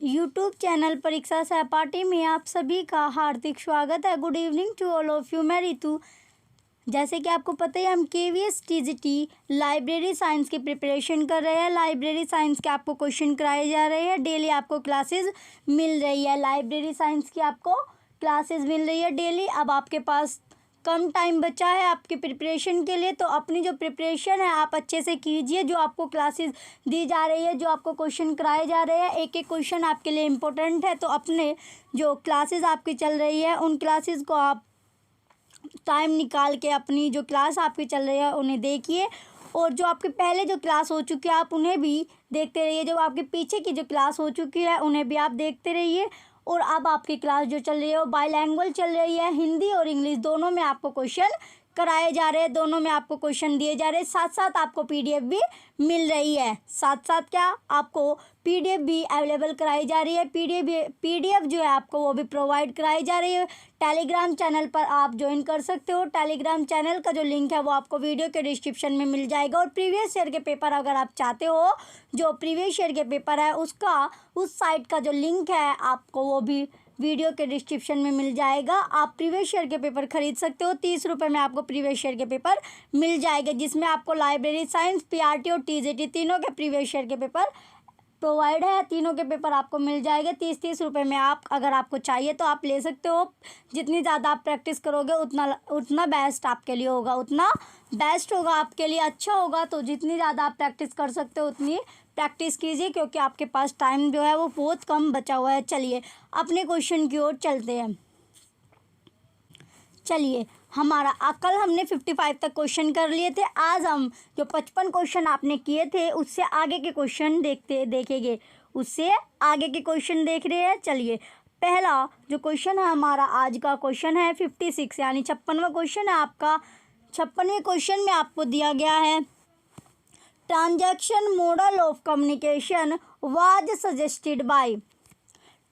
YouTube channel परीक्षा सहपाठी में आप सभी का हार्दिक स्वागत है। Good evening to all of you. मैं रितु। जैसे कि आपको पता है, हम केवीएस टीजीटी लाइब्रेरी साइंस की प्रिपरेशन कर रहे हैं। लाइब्रेरी साइंस के आपको क्वेश्चन कराए जा रहे हैं। डेली आपको क्लासेस मिल रही है। लाइब्रेरी साइंस की आपको क्लासेस मिल रही है डेली। अब आपके पास कम टाइम बचा है आपकी प्रिपरेशन के लिए, तो अपनी जो प्रिपरेशन है आप अच्छे से कीजिए। जो आपको क्लासेस दी जा रही है, जो आपको क्वेश्चन कराए जा रहे हैं, एक एक क्वेश्चन आपके लिए इम्पोर्टेंट है। तो अपने जो क्लासेस आपकी चल रही है उन क्लासेस को आप टाइम निकाल के अपनी जो क्लास आपकी चल रही है उन्हें देखिए। और जो आपके पहले जो क्लास हो चुकी है आप उन्हें भी देखते रहिए। जो आपके पीछे की जो क्लास हो चुकी है उन्हें भी आप देखते रहिए। और अब आपकी क्लास जो चल रही है वो बाइलैंग्वेज चल रही है। हिंदी और इंग्लिश दोनों में आपको क्वेश्चन कराए जा रहे हैं, दोनों में आपको क्वेश्चन दिए जा रहे हैं। साथ साथ आपको पीडीएफ भी मिल रही है। साथ साथ क्या आपको पीडीएफ भी अवेलेबल कराई जा रही है। पीडीएफ जो है आपको वो भी प्रोवाइड कराई जा रही है। टेलीग्राम चैनल पर आप ज्वाइन कर सकते हो। टेलीग्राम चैनल का जो लिंक है वो आपको वीडियो के डिस्क्रिप्शन में मिल जाएगा। और प्रीवियस ईयर के पेपर अगर आप चाहते हो, जो प्रीवियस ईयर के पेपर है उसका उस साइट का जो लिंक है आपको वो भी वीडियो के डिस्क्रिप्शन में मिल जाएगा। आप प्रीवियस ईयर के पेपर खरीद सकते हो। 30 रुपये में आपको प्रीवियस ईयर के पेपर मिल जाएंगे, जिसमें आपको लाइब्रेरी साइंस, पीआरटी और टीजीटी तीनों के प्रीवियस ईयर के पेपर प्रोवाइड है। तीनों के पेपर आपको मिल जाएंगे 30-30 रुपये में। आप अगर आपको चाहिए तो आप ले सकते हो। जितनी ज़्यादा आप प्रैक्टिस करोगे उतना बेस्ट आपके लिए होगा, उतना बेस्ट होगा आपके लिए, अच्छा होगा। तो जितनी ज़्यादा आप प्रैक्टिस कर सकते हो उतनी प्रैक्टिस कीजिए, क्योंकि आपके पास टाइम जो है वो बहुत कम बचा हुआ है। चलिए अपने क्वेश्चन की ओर चलते हैं। चलिए कल हमने 55 तक क्वेश्चन कर लिए थे। आज हम जो 55 क्वेश्चन आपने किए थे उससे आगे के क्वेश्चन देखेंगे। उससे आगे के क्वेश्चन देख रहे हैं। चलिए पहला जो क्वेश्चन है हमारा आज का क्वेश्चन है 56, यानी 56वां क्वेश्चन है आपका। 56वें क्वेश्चन में आपको दिया गया है, transaction model of communication was suggested by.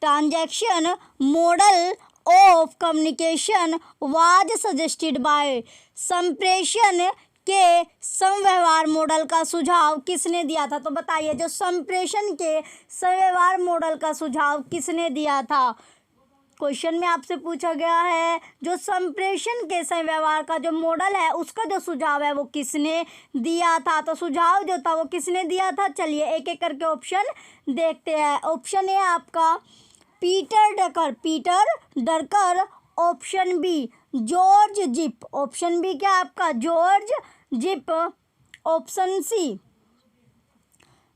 Transaction model of communication was suggested by. संप्रेषण के समव्यवहार मॉडल का सुझाव किसने दिया था? तो बताइए, जो संप्रेषण के समव्यवहार मॉडल का सुझाव किसने दिया था? क्वेश्चन में आपसे पूछा गया है जो संप्रेषण के समव्यवहार का जो मॉडल है उसका जो सुझाव है वो किसने दिया था? तो सुझाव जो था वो किसने दिया था? चलिए एक एक करके ऑप्शन देखते हैं। ऑप्शन ए आपका Peter Drucker. Option B George Zipf. Option B क्या आपका? George Zipf. Option C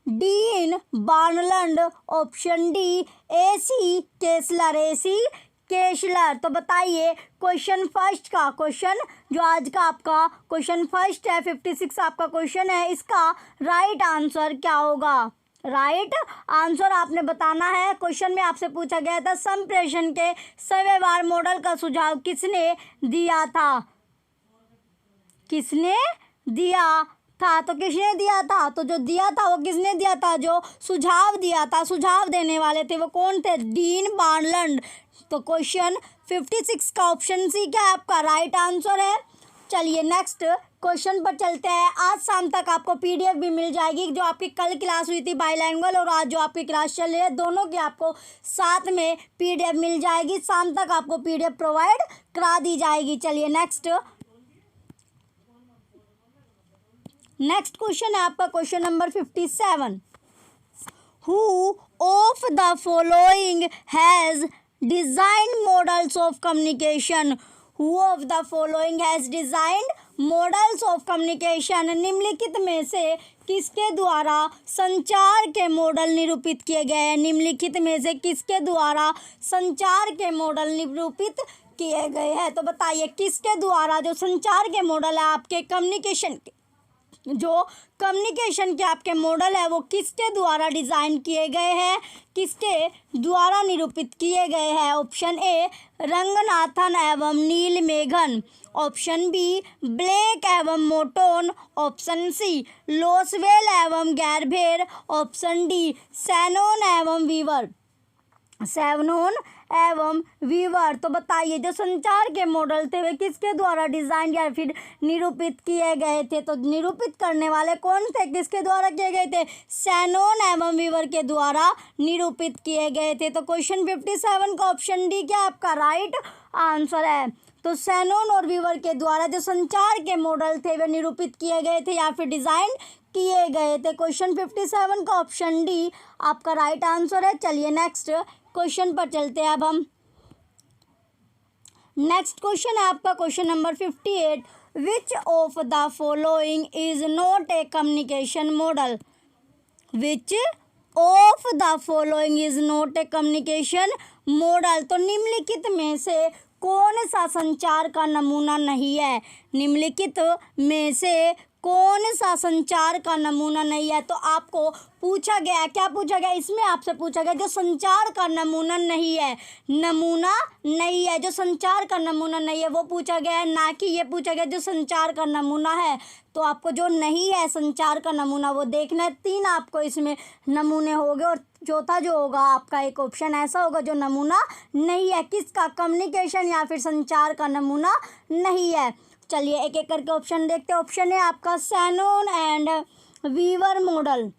Dean Barnlund. Option D A C Kessler. तो बताइए क्वेश्चन फर्स्ट का, क्वेश्चन जो आज का आपका क्वेश्चन फर्स्ट है 56 आपका क्वेश्चन है, इसका राइट आंसर क्या होगा? राइट आंसर आपने बताना है। क्वेश्चन में आपसे पूछा गया था संप्रेषण के समव्यवहार मॉडल का सुझाव किसने दिया था? किसने दिया था? तो किसने दिया था? तो जो दिया था वो किसने दिया था? जो सुझाव दिया था, सुझाव देने वाले थे वो कौन थे? डीन बार्नलैंड। तो क्वेश्चन 56 का ऑप्शन सी क्या आपका राइट आंसर है। चलिए नेक्स्ट क्वेश्चन पर चलते हैं। आज शाम तक आपको पीडीएफ भी मिल जाएगी। जो आपकी कल क्लास हुई थी बाइलैंग्वेज और आज जो आपकी क्लास चल रही है, दोनों की आपको साथ में पीडीएफ मिल जाएगी। शाम तक आपको पीडीएफ प्रोवाइड करा दी जाएगी। चलिए नेक्स्ट क्वेश्चन है आपका question number 57। Who of the following has designed models of communication? Who of the following has designed models of communication? निम्नलिखित में से किसके द्वारा संचार के मॉडल निरूपित किए गए हैं? निम्नलिखित में से किसके द्वारा संचार के मॉडल निरूपित किए गए हैं? तो बताइए किसके द्वारा जो संचार के मॉडल है आपके कम्युनिकेशन के आपके मॉडल है वो किसके द्वारा डिज़ाइन किए गए हैं, किसके द्वारा निरूपित किए गए हैं? ऑप्शन ए रंगनाथन एवं नीलमेघन। ऑप्शन बी ब्लेक एवं मोटोन। ऑप्शन सी लोसवेल एवं गैरभेर। ऑप्शन डी सैनोन एवं वीवर। सैवनोन एवं वीवर। तो बताइए जो संचार के मॉडल थे वे किसके द्वारा डिजाइन या फिर निरूपित किए गए थे? तो निरूपित करने वाले कौन थे, किसके द्वारा किए गए थे? शैनॉन एवं वीवर के द्वारा निरूपित किए गए थे। तो क्वेश्चन 57 का ऑप्शन डी क्या आपका राइट आंसर है। तो शैनॉन और वीवर के द्वारा जो संचार के मॉडल थे वे निरूपित किए गए थे या फिर डिजाइन किए गए थे। क्वेश्चन 57 का ऑप्शन डी आपका राइट आंसर है। चलिए नेक्स्ट क्वेश्चन पर चलते हैं अब हम। नेक्स्ट क्वेश्चन है आपका question number 58। Which of the following is not a communication model? Which of the following is not a communication model? तो निम्नलिखित में से कौन सा संचार का नमूना नहीं है? निम्नलिखित में से कौन सा संचार का नमूना नहीं है? तो आपको पूछा गया, क्या पूछा गया इसमें? आपसे पूछा गया जो संचार का नमूना नहीं है, नमूना नहीं है, जो संचार का नमूना नहीं है वो पूछा गया है, ना कि ये पूछा गया जो संचार का नमूना है। तो आपको जो नहीं है संचार का नमूना वो देखना है। 3 आपको इसमें नमूने होंगे और चौथा जो होगा आपका एक ऑप्शन ऐसा होगा जो नमूना नहीं है। किसका? कम्युनिकेशन या फिर संचार का नमूना नहीं है। चलिए एक एक करके ऑप्शन देखते हैं। ऑप्शन है आपका Shannon and Weaver model.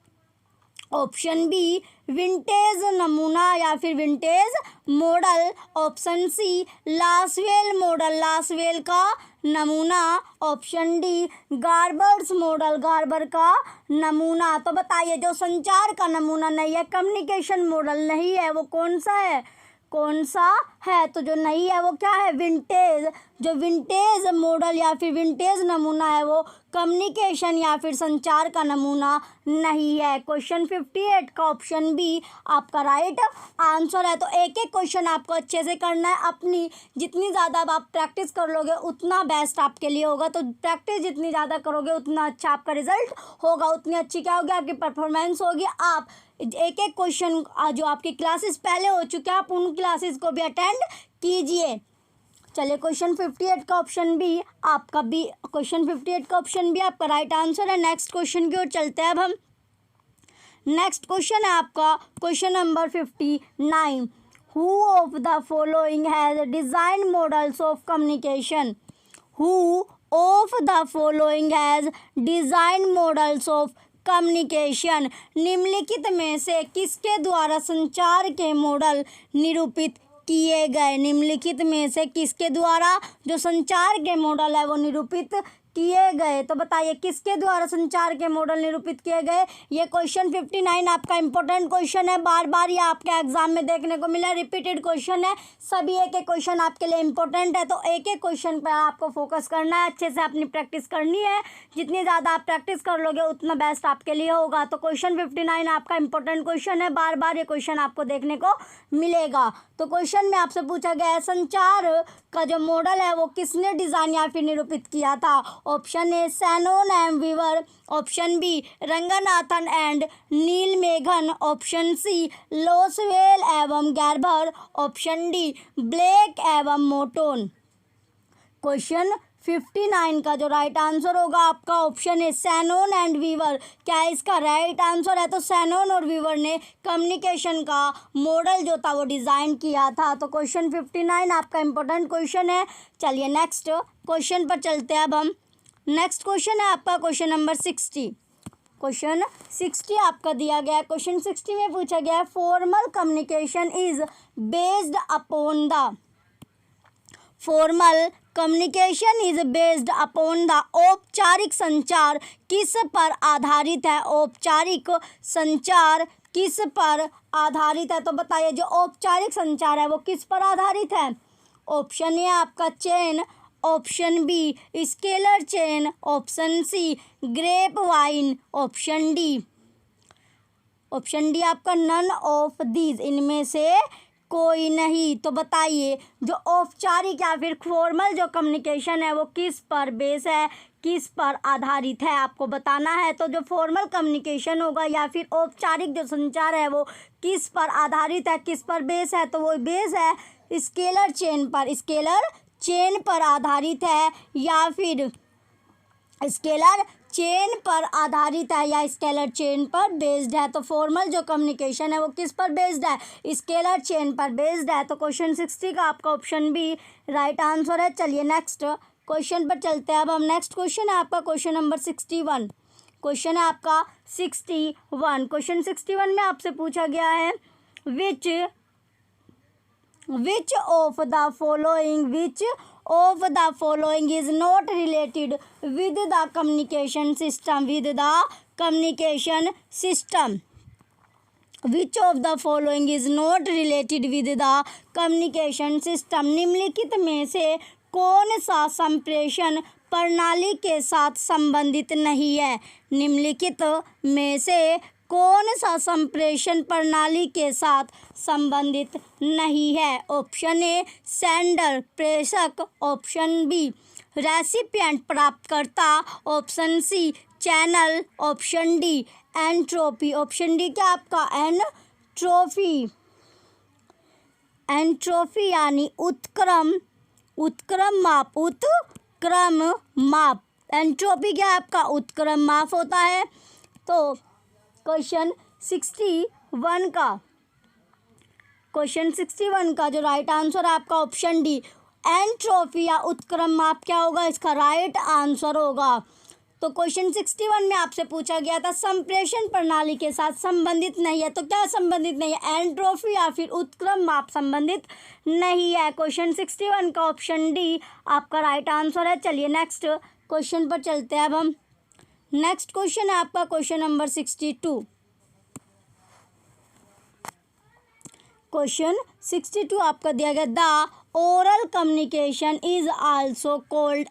Option B vintage नमूना या फिर vintage model. Option C Lasswell model, Lasswell का नमूना। Option D Garber's model, Garber का नमूना। तो बताइए जो संचार का नमूना नहीं है, कम्युनिकेशन मॉडल नहीं है, वो कौन सा है? कौन सा है? तो जो नहीं है वो क्या है? विंटेज। जो विंटेज मॉडल या फिर विंटेज नमूना है वो कम्युनिकेशन या फिर संचार का नमूना नहीं है। क्वेश्चन 58 का ऑप्शन बी आपका राइट आंसर है। तो एक एक क्वेश्चन आपको अच्छे से करना है। अपनी जितनी ज़्यादा आप प्रैक्टिस कर लोगे उतना बेस्ट आपके लिए होगा। तो प्रैक्टिस जितनी ज़्यादा करोगे उतना अच्छा आपका रिजल्ट होगा, उतनी अच्छी क्या होगी आपकी परफॉर्मेंस होगी। आप एक एक क्वेश्चन जो आपकी क्लासेस पहले हो चुके हैं आप उन क्लासेस को भी अटेंड कीजिए। चलिए क्वेश्चन 58 का ऑप्शन बी आपका बी, क्वेश्चन 58 का ऑप्शन बी आपका राइट आंसर है। नेक्स्ट क्वेश्चन की ओर चलते हैं अब हम। नेक्स्ट क्वेश्चन है आपका question number 59। Who of the following has design models of communication? Who of the following has design models of communication? निम्नलिखित में से किसके द्वारा संचार के मॉडल निरूपित किए गए? निम्नलिखित में से किसके द्वारा जो संचार के मॉडल है वो निरूपित किए गए? तो बताइए किसके द्वारा संचार के मॉडल निरूपित किए गए? ये क्वेश्चन 59 आपका इंपॉर्टेंट क्वेश्चन है, बार बार ये आपके एग्जाम में देखने को मिला, रिपीटेड क्वेश्चन है, सभी एक एक क्वेश्चन आपके लिए इंपॉर्टेंट है। तो एक एक क्वेश्चन पर आपको फोकस करना है, अच्छे से अपनी प्रैक्टिस करनी है। जितनी ज़्यादा आप प्रैक्टिस कर लोगे उतना बेस्ट आपके लिए होगा। तो क्वेश्चन 59 आपका इंपॉर्टेंट क्वेश्चन है, बार बार ये क्वेश्चन आपको देखने को मिलेगा। तो क्वेश्चन में आपसे पूछा गया है संचार का जो मॉडल है वो किसने डिज़ाइन या फिर निरूपित किया था? Option A Shannon and Weaver. Option B Ranganathan and Neelameghan. Option C Lasswell एवं गार्बर। ऑप्शन डी ब्लेक एवं मोटोन। क्वेश्चन 59 का जो राइट आंसर होगा आपका ऑप्शन है शैनॉन एंड वीवर। क्या इसका राइट आंसर है? तो शैनॉन और वीवर ने कम्युनिकेशन का मॉडल जो था वो डिज़ाइन किया था। तो क्वेश्चन 59 आपका इंपॉर्टेंट क्वेश्चन है। चलिए नेक्स्ट क्वेश्चन पर चलते हैं अब हम। नेक्स्ट क्वेश्चन है आपका क्वेश्चन नंबर 60। क्वेश्चन 60 आपका दिया गया है। क्वेश्चन 60 में पूछा गया है formal communication is based upon the, formal communication is based upon the, औपचारिक संचार किस पर आधारित है? औपचारिक संचार किस पर आधारित है? तो बताइए जो औपचारिक संचार है वो किस पर आधारित है? ऑप्शन ए आपका chain. Option B scalar chain. Option C grapevine. Option D आपका नन ऑफ दीज, इनमें से कोई नहीं। तो बताइए जो औपचारिक या फिर फॉर्मल जो कम्युनिकेशन है वो किस पर बेस है, किस पर आधारित है, आपको बताना है। तो जो फॉर्मल कम्युनिकेशन होगा या फिर औपचारिक जो संचार है वो किस पर आधारित है, किस पर बेस है? तो वो बेस है स्केलर चेन पर, स्केलर चेन पर आधारित है या फिर स्केलर चेन पर आधारित है या स्केलर चेन पर बेस्ड है। तो फॉर्मल जो कम्युनिकेशन है वो किस पर बेस्ड है, स्केलर चेन पर बेस्ड है। तो क्वेश्चन 60 का आपका ऑप्शन बी राइट आंसर है। चलिए नेक्स्ट क्वेश्चन पर चलते हैं। अब हम नेक्स्ट क्वेश्चन है आपका क्वेश्चन नंबर 61। क्वेश्चन है आपका 61। क्वेश्चन 61 में आपसे पूछा गया है which of the following is not related with the communication system which of the following is not related with the communication system। निम्नलिखित में से कौन सा संप्रेषण प्रणाली के साथ संबंधित नहीं है। निम्नलिखित में से कौन सा संप्रेषण प्रणाली के साथ संबंधित नहीं है। ऑप्शन ए सेंडर प्रेषक, ऑप्शन बी रेसिपिएंट प्राप्तकर्ता, option C channel, option D entropy. Option D क्या आपका एंट्रोपी यानी उत्क्रम माप। एंट्रोपी क्या आपका उत्क्रम माप होता है। तो क्वेश्चन 61 का जो राइट आंसर है आपका ऑप्शन डी एंट्रोपी या उत्क्रम माप क्या होगा, इसका राइट आंसर होगा। तो क्वेश्चन 61 में आपसे पूछा गया था संप्रेषण प्रणाली के साथ संबंधित नहीं है, तो क्या संबंधित नहीं है, एंट्रोपी या फिर उत्क्रम माप संबंधित नहीं है। क्वेश्चन 61 का ऑप्शन डी आपका राइट आंसर है। चलिए नेक्स्ट क्वेश्चन पर चलते हैं। अब हम नेक्स्ट क्वेश्चन है आपका क्वेश्चन नंबर 62। क्वेश्चन 62 आपका दिया गया the oral communication is also called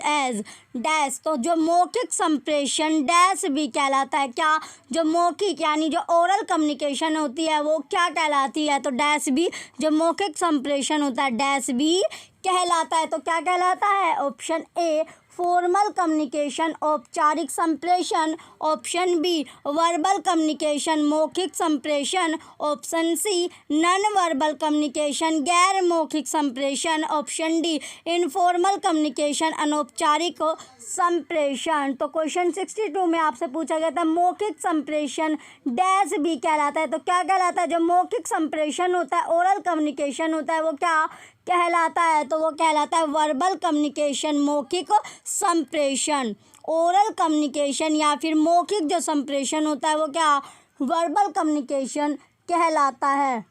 as dash. तो जो मौखिक संप्रेषण डैश भी कहलाता है। क्या जो मौखिक यानी जो ओरल कम्युनिकेशन होती है वो क्या कहलाती है, तो डैश भी जो मौखिक संप्रेषण होता है डैश भी कहलाता है। तो क्या कहलाता है, ऑप्शन ए फॉर्मल कम्युनिकेशन औपचारिक संप्रेषण, ऑप्शन बी वर्बल कम्युनिकेशन मौखिक संप्रेषण, option C non verbal communication गैर मौखिक संप्रेषण, ऑप्शन डी इनफॉर्मल कम्युनिकेशन अनौपचारिक संप्रेषण। तो क्वेश्चन 62 में आपसे पूछा गया था मौखिक संप्रेषण डैश भी कहलाता है। तो क्या कहलाता है, जो मौखिक संप्रेषण होता है ओरल कम्युनिकेशन होता है वो क्या कहलाता है, तो वो कहलाता है वर्बल कम्युनिकेशन मौखिक संप्रेषण। ओरल कम्युनिकेशन या फिर मौखिक जो संप्रेषण होता है वो क्या वर्बल कम्युनिकेशन कहलाता है।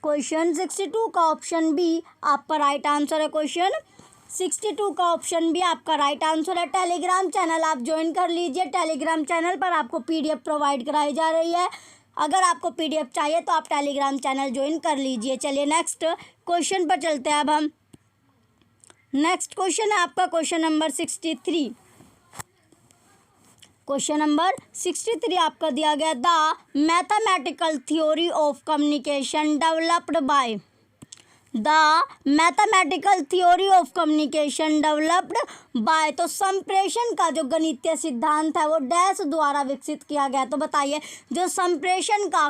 क्वेश्चन 62 का ऑप्शन बी आपका राइट आंसर है। क्वेश्चन 62 का ऑप्शन बी आपका राइट आंसर है। टेलीग्राम चैनल आप ज्वाइन कर लीजिए। टेलीग्राम चैनल पर आपको पीडीएफ प्रोवाइड कराई जा रही है। अगर आपको पीडीएफ चाहिए तो आप टेलीग्राम चैनल ज्वाइन कर लीजिए। चलिए नेक्स्ट क्वेश्चन पर चलते हैं। अब हम नेक्स्ट क्वेश्चन है आपका क्वेश्चन नंबर 63। क्वेश्चन नंबर 63 आपका दिया गया the mathematical theory of communication developed bye तो संप्रेषण का जो गणितीय सिद्धांत है वो डैश द्वारा विकसित किया गया। तो बताइए जो संप्रेषण का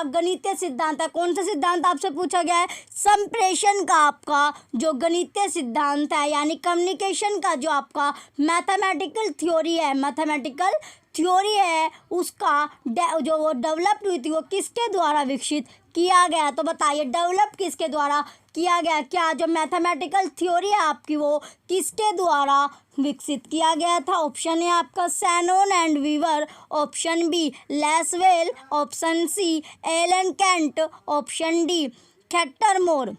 गणितीय सिद्धांत है, कौन सा सिद्धांत आपसे पूछा गया है, संप्रेषण का आपका जो गणितीय सिद्धांत है यानी कम्युनिकेशन का जो आपका मैथमेटिकल थ्योरी है उसका जो वो डेवलप हुई थी वो किसके द्वारा विकसित किया गया। तो बताइए डेवलप किसके द्वारा किया गया, क्या जो मैथमेटिकल थ्योरी है आपकी वो किसके द्वारा विकसित किया गया था। ऑप्शन ए आपका Shannon and Weaver, option B Lasswell, option C Alan Kent, option D खैटरमोर।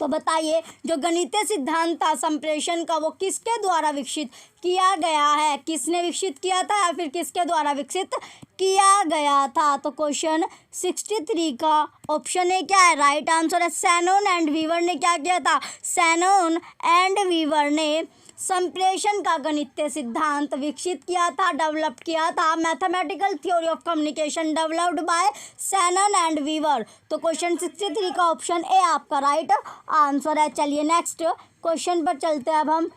तो बताइए जो गणितीय सिद्धांत था संप्रेषण का वो किसके द्वारा विकसित किया गया है, किसने विकसित किया था या फिर किसके द्वारा विकसित किया गया था। तो क्वेश्चन 63 का ऑप्शन ए क्या है, राइट आंसर है सैनोन एंड वीवर ने क्या किया था, सैनोन एंड वीवर ने संप्रेषण का गणितीय सिद्धांत विकसित किया था, डेवलप किया था। Mathematical theory of communication developed by Shannon and Weaver. तो क्वेश्चन 63 का ऑप्शन ए आपका राइट आंसर है। चलिए नेक्स्ट क्वेश्चन पर चलते हैं। अब हम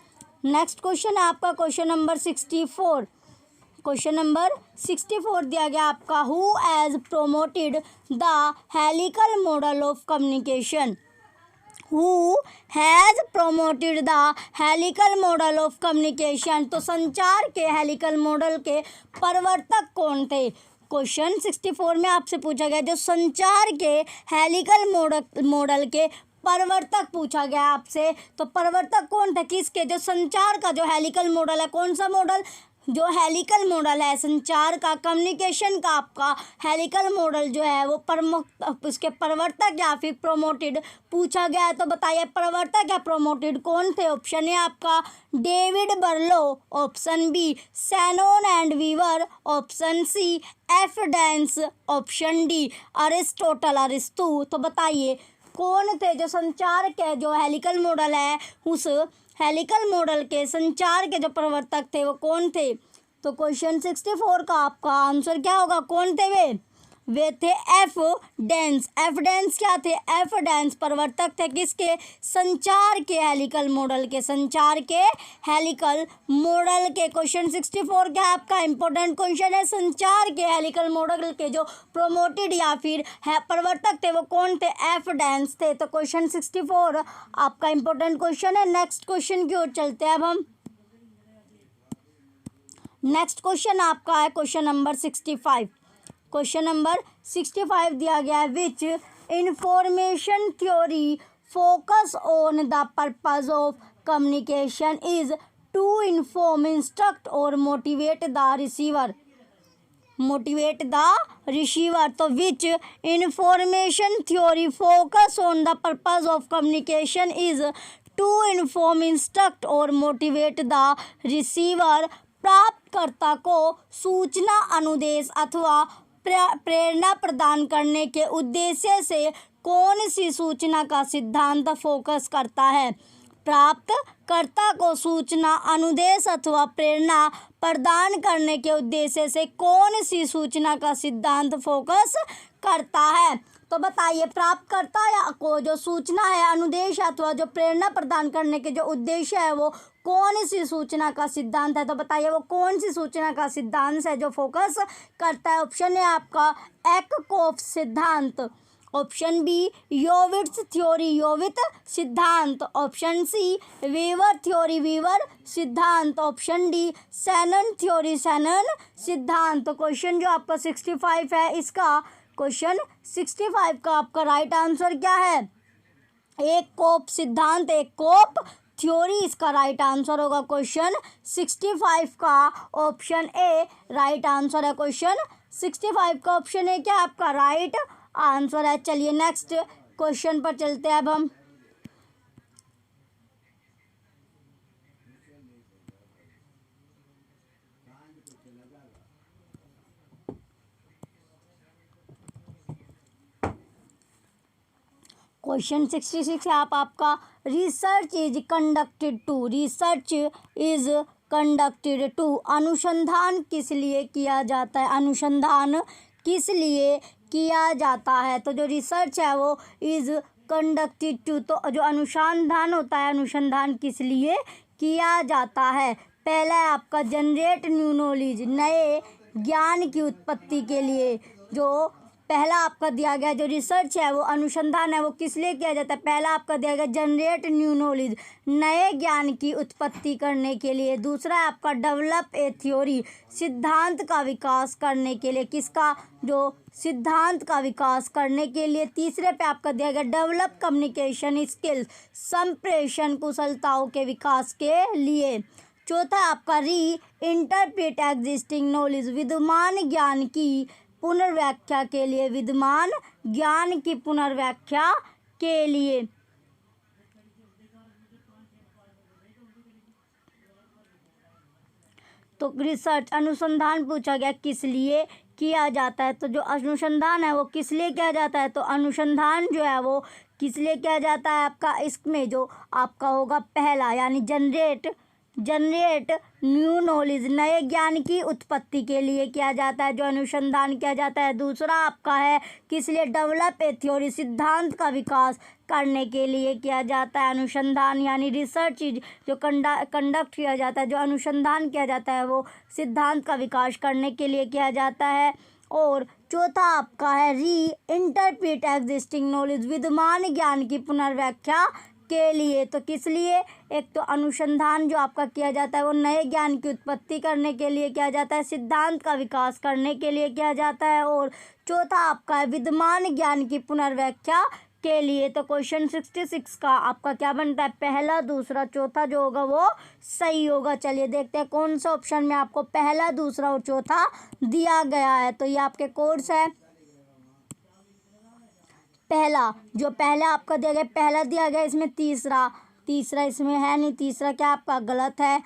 नेक्स्ट क्वेश्चन है आपका क्वेश्चन नंबर 64। क्वेश्चन नंबर 64 दिया गया आपका, who has promoted the helical model of communication. Who has promoted the helical model of communication. तो संचार के हेलिकल मॉडल के प्रवर्तक कौन थे? क्वेश्चन 64 में आपसे पूछा गया जो संचार के हेलिकल मॉडल के प्रवर्तक पूछा गया आपसे। तो प्रवर्तक कौन थे किसके? जो संचार का जो हेलिकल मॉडल है, कौन सा मॉडल? जो हेलिकल मॉडल है संचार का, कम्युनिकेशन का आपका हेलिकल मॉडल जो है वो प्रमुख उसके प्रवर्तक या फिर प्रोमोटेड पूछा गया है। तो बताइए प्रवर्तक या प्रोमोटेड कौन थे? ऑप्शन ए आपका David Berlo, option B Shannon and Weaver, option C F Dance, option D Aristotle. तो बताइए कौन थे जो संचार के जो हेलिकल मॉडल है उस हेलिकल मॉडल के संचार के जो प्रवर्तक थे वो कौन थे? तो क्वेश्चन 64 का आपका आंसर क्या होगा? कौन थे वे थे एफ डेंस। एफ डेंस क्या थे? एफ डेंस प्रवर्तक थे किसके? संचार के हेलिकल मॉडल के, संचार के हेलिकल मॉडल के। क्वेश्चन 64 क्या आपका इंपॉर्टेंट क्वेश्चन है। संचार के हेलिकल मॉडल के जो प्रोमोटेड या फिर प्रवर्तक थे वो कौन थे? एफ डेंस थे। तो क्वेश्चन 64 आपका इंपॉर्टेंट क्वेश्चन है। नेक्स्ट क्वेश्चन की ओर चलते हैं अब हम। नेक्स्ट क्वेश्चन आपका है क्वेश्चन नंबर 65। क्वेश्चन नंबर 65 दिया गया है, which information theory focus on the purpose of communication is to inform, instruct और मोटिवेट द रिसीवर। तो which information theory focus on the purpose of communication is to inform, instruct और motivate the receiver. प्राप्तकर्ता को सूचना, अनुदेश अथवा प्रेरणा प्रदान करने के उद्देश्य से कौन सी सूचना का सिद्धांत फोकस करता है? प्राप्तकर्ता को सूचना, अनुदेश अथवा प्रेरणा प्रदान करने के उद्देश्य से कौन सी सूचना का सिद्धांत फोकस करता है? तो बताइए प्राप्तकर्ता या को जो सूचना है, अनुदेश अथवा जो प्रेरणा प्रदान करने के जो उद्देश्य है वो कौन सी सूचना का सिद्धांत है? तो बताइए वो कौन सी सूचना का सिद्धांत है जो फोकस करता है? ऑप्शन है आपका एकोफ सिद्धांत, option B Yovits theory, Yovits सिद्धांत, option C Weaver theory, Weaver सिद्धांत, option D Shannon theory, Shannon सिद्धांत। तो क्वेश्चन जो आपका 65 है इसका, क्वेश्चन 65 का आपका राइट आंसर क्या है? एक कोप सिद्धांत, एक कोप थ्योरी इसका राइट आंसर होगा। क्वेश्चन 65 का ऑप्शन ए राइट आंसर है। क्वेश्चन 65 का ऑप्शन ए क्या आपका राइट आंसर है। चलिए नेक्स्ट क्वेश्चन पर चलते हैं अब हम। क्वेश्चन 66 है आपका रिसर्च इज कंडक्टेड टू, अनुसंधान किस लिए किया जाता है? अनुसंधान किस लिए किया जाता है? तो जो रिसर्च है वो इज कंडक्टेड टू, तो जो अनुसंधान होता है, अनुसंधान किस लिए किया जाता है? पहला है आपका जनरेट न्यू नॉलेज, नए ज्ञान की उत्पत्ति के लिए। जो पहला आपका दिया गया जो रिसर्च है वो अनुसंधान है वो किस लिए किया जाता है? पहला आपका दिया गया जनरेट न्यू नॉलेज, नए ज्ञान की उत्पत्ति करने के लिए। दूसरा है आपका डेवलप ए थ्योरी, सिद्धांत का विकास करने के लिए। किसका? जो सिद्धांत का विकास करने के लिए। तीसरे पे आपका दिया गया डेवलप कम्युनिकेशन स्किल्स, संप्रेषण कुशलताओं के विकास के लिए। चौथा आपका री इंटरप्रेट एग्जिस्टिंग नॉलेज, विद्यमान ज्ञान की पुनर्व्याख्या के लिए, विद्यमान ज्ञान की पुनर्व्याख्या के लिए। तो रिसर्च अनुसंधान पूछा गया किस लिए किया जाता है? तो जो अनुसंधान है वो किस लिए किया जाता है? तो अनुसंधान जो है वो किस लिए किया जाता है आपका? इसमें जो आपका होगा पहला यानी जनरेट जनरेट न्यू नॉलेज, नए ज्ञान की उत्पत्ति के लिए किया जाता है, जो अनुसंधान किया जाता है। दूसरा आपका है किस लिए, डेवलप ए थ्योरी, सिद्धांत का विकास करने के लिए किया जाता है। अनुसंधान यानी रिसर्च जो कंडक्ट किया जाता है, जो अनुसंधान किया जाता है वो सिद्धांत का विकास करने के लिए किया जाता है। और चौथा आपका है री इंटरप्रेट एग्जिस्टिंग नॉलेज, विद्यमान ज्ञान की पुनर्व्याख्या के लिए। तो किस लिए, एक तो अनुसंधान जो आपका किया जाता है वो नए ज्ञान की उत्पत्ति करने के लिए किया जाता है, सिद्धांत का विकास करने के लिए किया जाता है। और चौथा आपका है विद्यमान ज्ञान की पुनर्व्याख्या के लिए। तो क्वेश्चन 66 का आपका क्या बनता है, पहला, दूसरा, चौथा जो होगा वो सही होगा। चलिए देखते हैं कौन सा ऑप्शन में आपको पहला, दूसरा और चौथा दिया गया है। तो ये आपके कोर्स है। पहला, जो पहला आपका दिया गया, पहला दिया गया, इसमें तीसरा इसमें है नहीं, तीसरा क्या आपका गलत है।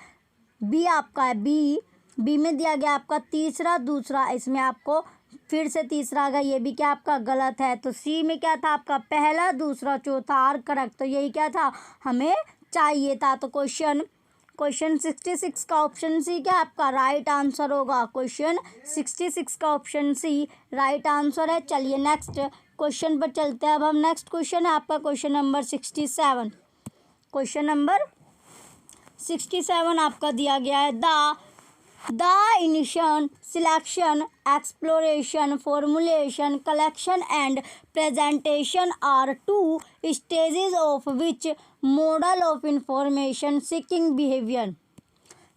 बी आपका है, बी में दिया गया आपका तीसरा, दूसरा, इसमें आपको फिर से तीसरा आ गया, ये भी क्या आपका गलत है। तो सी में क्या था आपका, पहला, दूसरा, चौथा आर करेक्ट। तो यही क्या था, हमें चाहिए था। तो क्वेश्चन 66 का ऑप्शन सी क्या आपका राइट आंसर होगा। क्वेश्चन 66 का ऑप्शन सी राइट आंसर है। चलिए नेक्स्ट क्वेश्चन पर चलते हैं। अब हम नेक्स्ट क्वेश्चन है आपका क्वेश्चन नंबर 67। क्वेश्चन नंबर 67 आपका दिया गया है, the initial, selection, exploration, formulation, collection and presentation are two stages of which model of information seeking behaviour.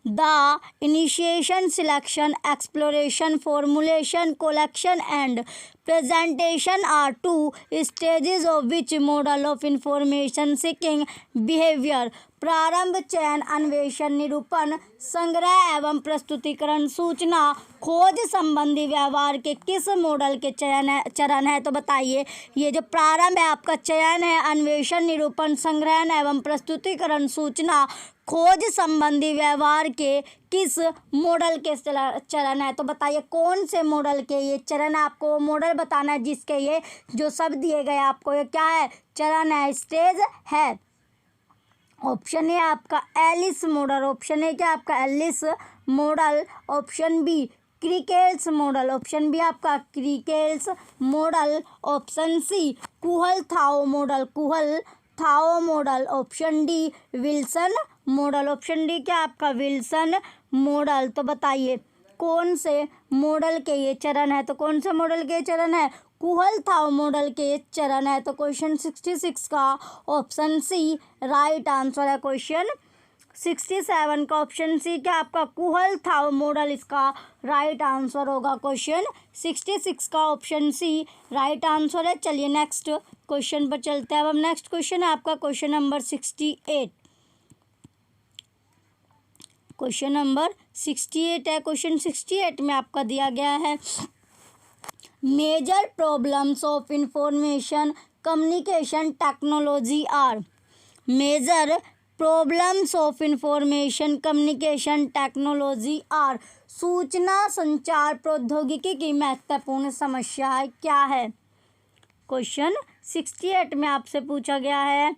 The initiation, selection, exploration, formulation, collection and presentation are two stages of which model of information seeking behavior। प्रारंभ, चयन, अन्वेषण, निरूपण, संग्रह एवं प्रस्तुतिकरण, सूचना, खोज संबंधी व्यवहार के किस मॉडल के चरण है। तो बताइए, ये जो प्रारंभ है आपका, चयन है, अन्वेषण, निरूपण, संग्रहण एवं प्रस्तुतिकरण, सूचना, खोज संबंधी व्यवहार के किस मॉडल के चरण है। तो बताइए कौन से मॉडल के ये चरण है, आपको मॉडल बताना है जिसके ये जो सब दिए गए आपको ये क्या है, चरण है, स्टेज है। ऑप्शन ए आपका एलिस मॉडल, ऑप्शन ए क्या आपका Ellis model, option B Krikelas model, option B आपका Krikelas model, option C Kuhlthau model, option D Wilson model, option D क्या आपका विल्सन मॉडल। तो बताइए कौन से मॉडल के ये चरण है। तो कौन से मॉडल के चरण है, कुहल थाओ मॉडल के चरण है। तो क्वेश्चन 66 का ऑप्शन सी राइट आंसर है। क्वेश्चन 67 का ऑप्शन सी क्या आपका कुहल थाओ मॉडल इसका राइट आंसर होगा। क्वेश्चन 66 का ऑप्शन सी राइट आंसर है। चलिए नेक्स्ट क्वेश्चन पर चलते हैं। अब हम नेक्स्ट क्वेश्चन है आपका क्वेश्चन नंबर 68। क्वेश्चन नंबर 68 है। क्वेश्चन 68 में आपका दिया गया है, major problems of information communication technology are. Major problems of information communication technology are. सूचना संचार प्रौद्योगिकी की महत्वपूर्ण समस्याएं क्या है। क्वेश्चन 68 में आपसे पूछा गया है,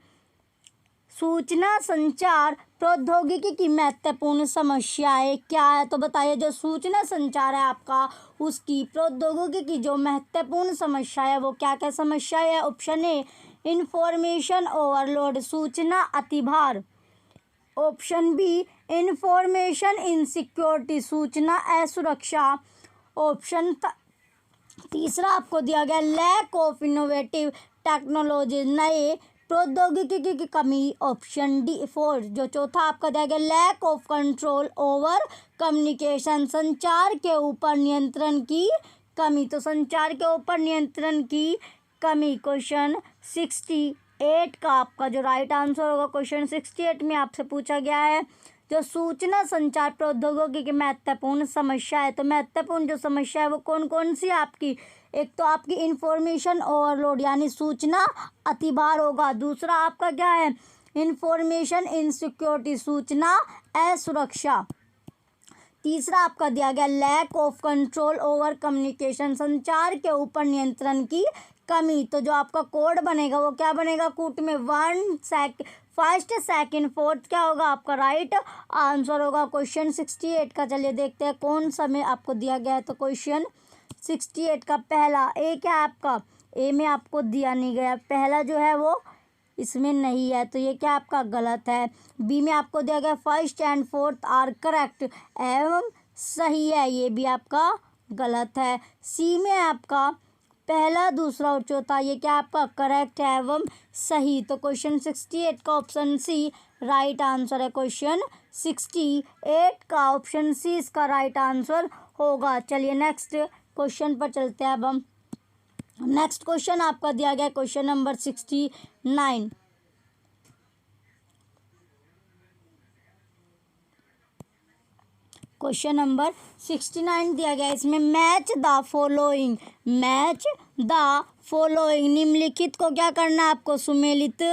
सूचना संचार प्रौद्योगिकी की महत्वपूर्ण समस्याएं क्या है। तो बताइए जो सूचना संचार है आपका, उसकी प्रौद्योगिकी की जो महत्वपूर्ण समस्या है वो क्या क्या समस्या है। ऑप्शन ए इंफॉर्मेशन ओवरलोड, सूचना अतिभार, ऑप्शन बी इंफॉर्मेशन इनसिक्योरिटी, सूचना असुरक्षा, ऑप्शन तीसरा आपको दिया गया लैक ऑफ इनोवेटिव टेक्नोलॉजी, नए प्रौद्योगिकी की कमी, ऑप्शन डी 4 जो चौथा आपका दिया गया lack of control over communication, संचार के ऊपर नियंत्रण की कमी। तो संचार के ऊपर नियंत्रण की कमी क्वेश्चन 68 का आपका जो राइट आंसर होगा। क्वेश्चन 68 में आपसे पूछा गया है जो सूचना संचार प्रौद्योगिकी की महत्वपूर्ण समस्या है। तो महत्वपूर्ण जो समस्या है वो कौन कौन सी आपकी, एक तो आपकी इंफॉर्मेशन ओवरलोड यानी सूचना अतिभार होगा, दूसरा आपका क्या है इंफॉर्मेशन इनसिक्योरिटी, सूचना असुरक्षा, तीसरा आपका दिया गया lack of control over communication, संचार के ऊपर नियंत्रण की कमी। तो जो आपका कोड बनेगा वो क्या बनेगा, कूट में 1 सेकंड 4 क्या होगा आपका राइट आंसर होगा क्वेश्चन 68 का। चलिए देखते हैं कौन सा में आपको दिया गया है। तो क्वेश्चन 68 का पहला ए क्या है आपका, ए में आपको दिया नहीं गया, पहला जो है वो इसमें नहीं है, तो ये क्या आपका गलत है। बी में आपको दिया गया 1st and 4th are correct एवं सही है, ये भी आपका गलत है। सी में आपका पहला, दूसरा और चौथा ये क्या आपका करेक्ट है एवं सही। तो क्वेश्चन 68 का ऑप्शन सी राइट आंसर है। क्वेश्चन 68 का ऑप्शन सी इसका राइट आंसर होगा। चलिए नेक्स्ट क्वेश्चन पर चलते हैं अब हम। नेक्स्ट क्वेश्चन आपका दिया गया क्वेश्चन नंबर 69। क्वेश्चन नंबर 69 दिया गया, इसमें match the following, match the following निम्नलिखित को क्या करना है आपको सुमेलित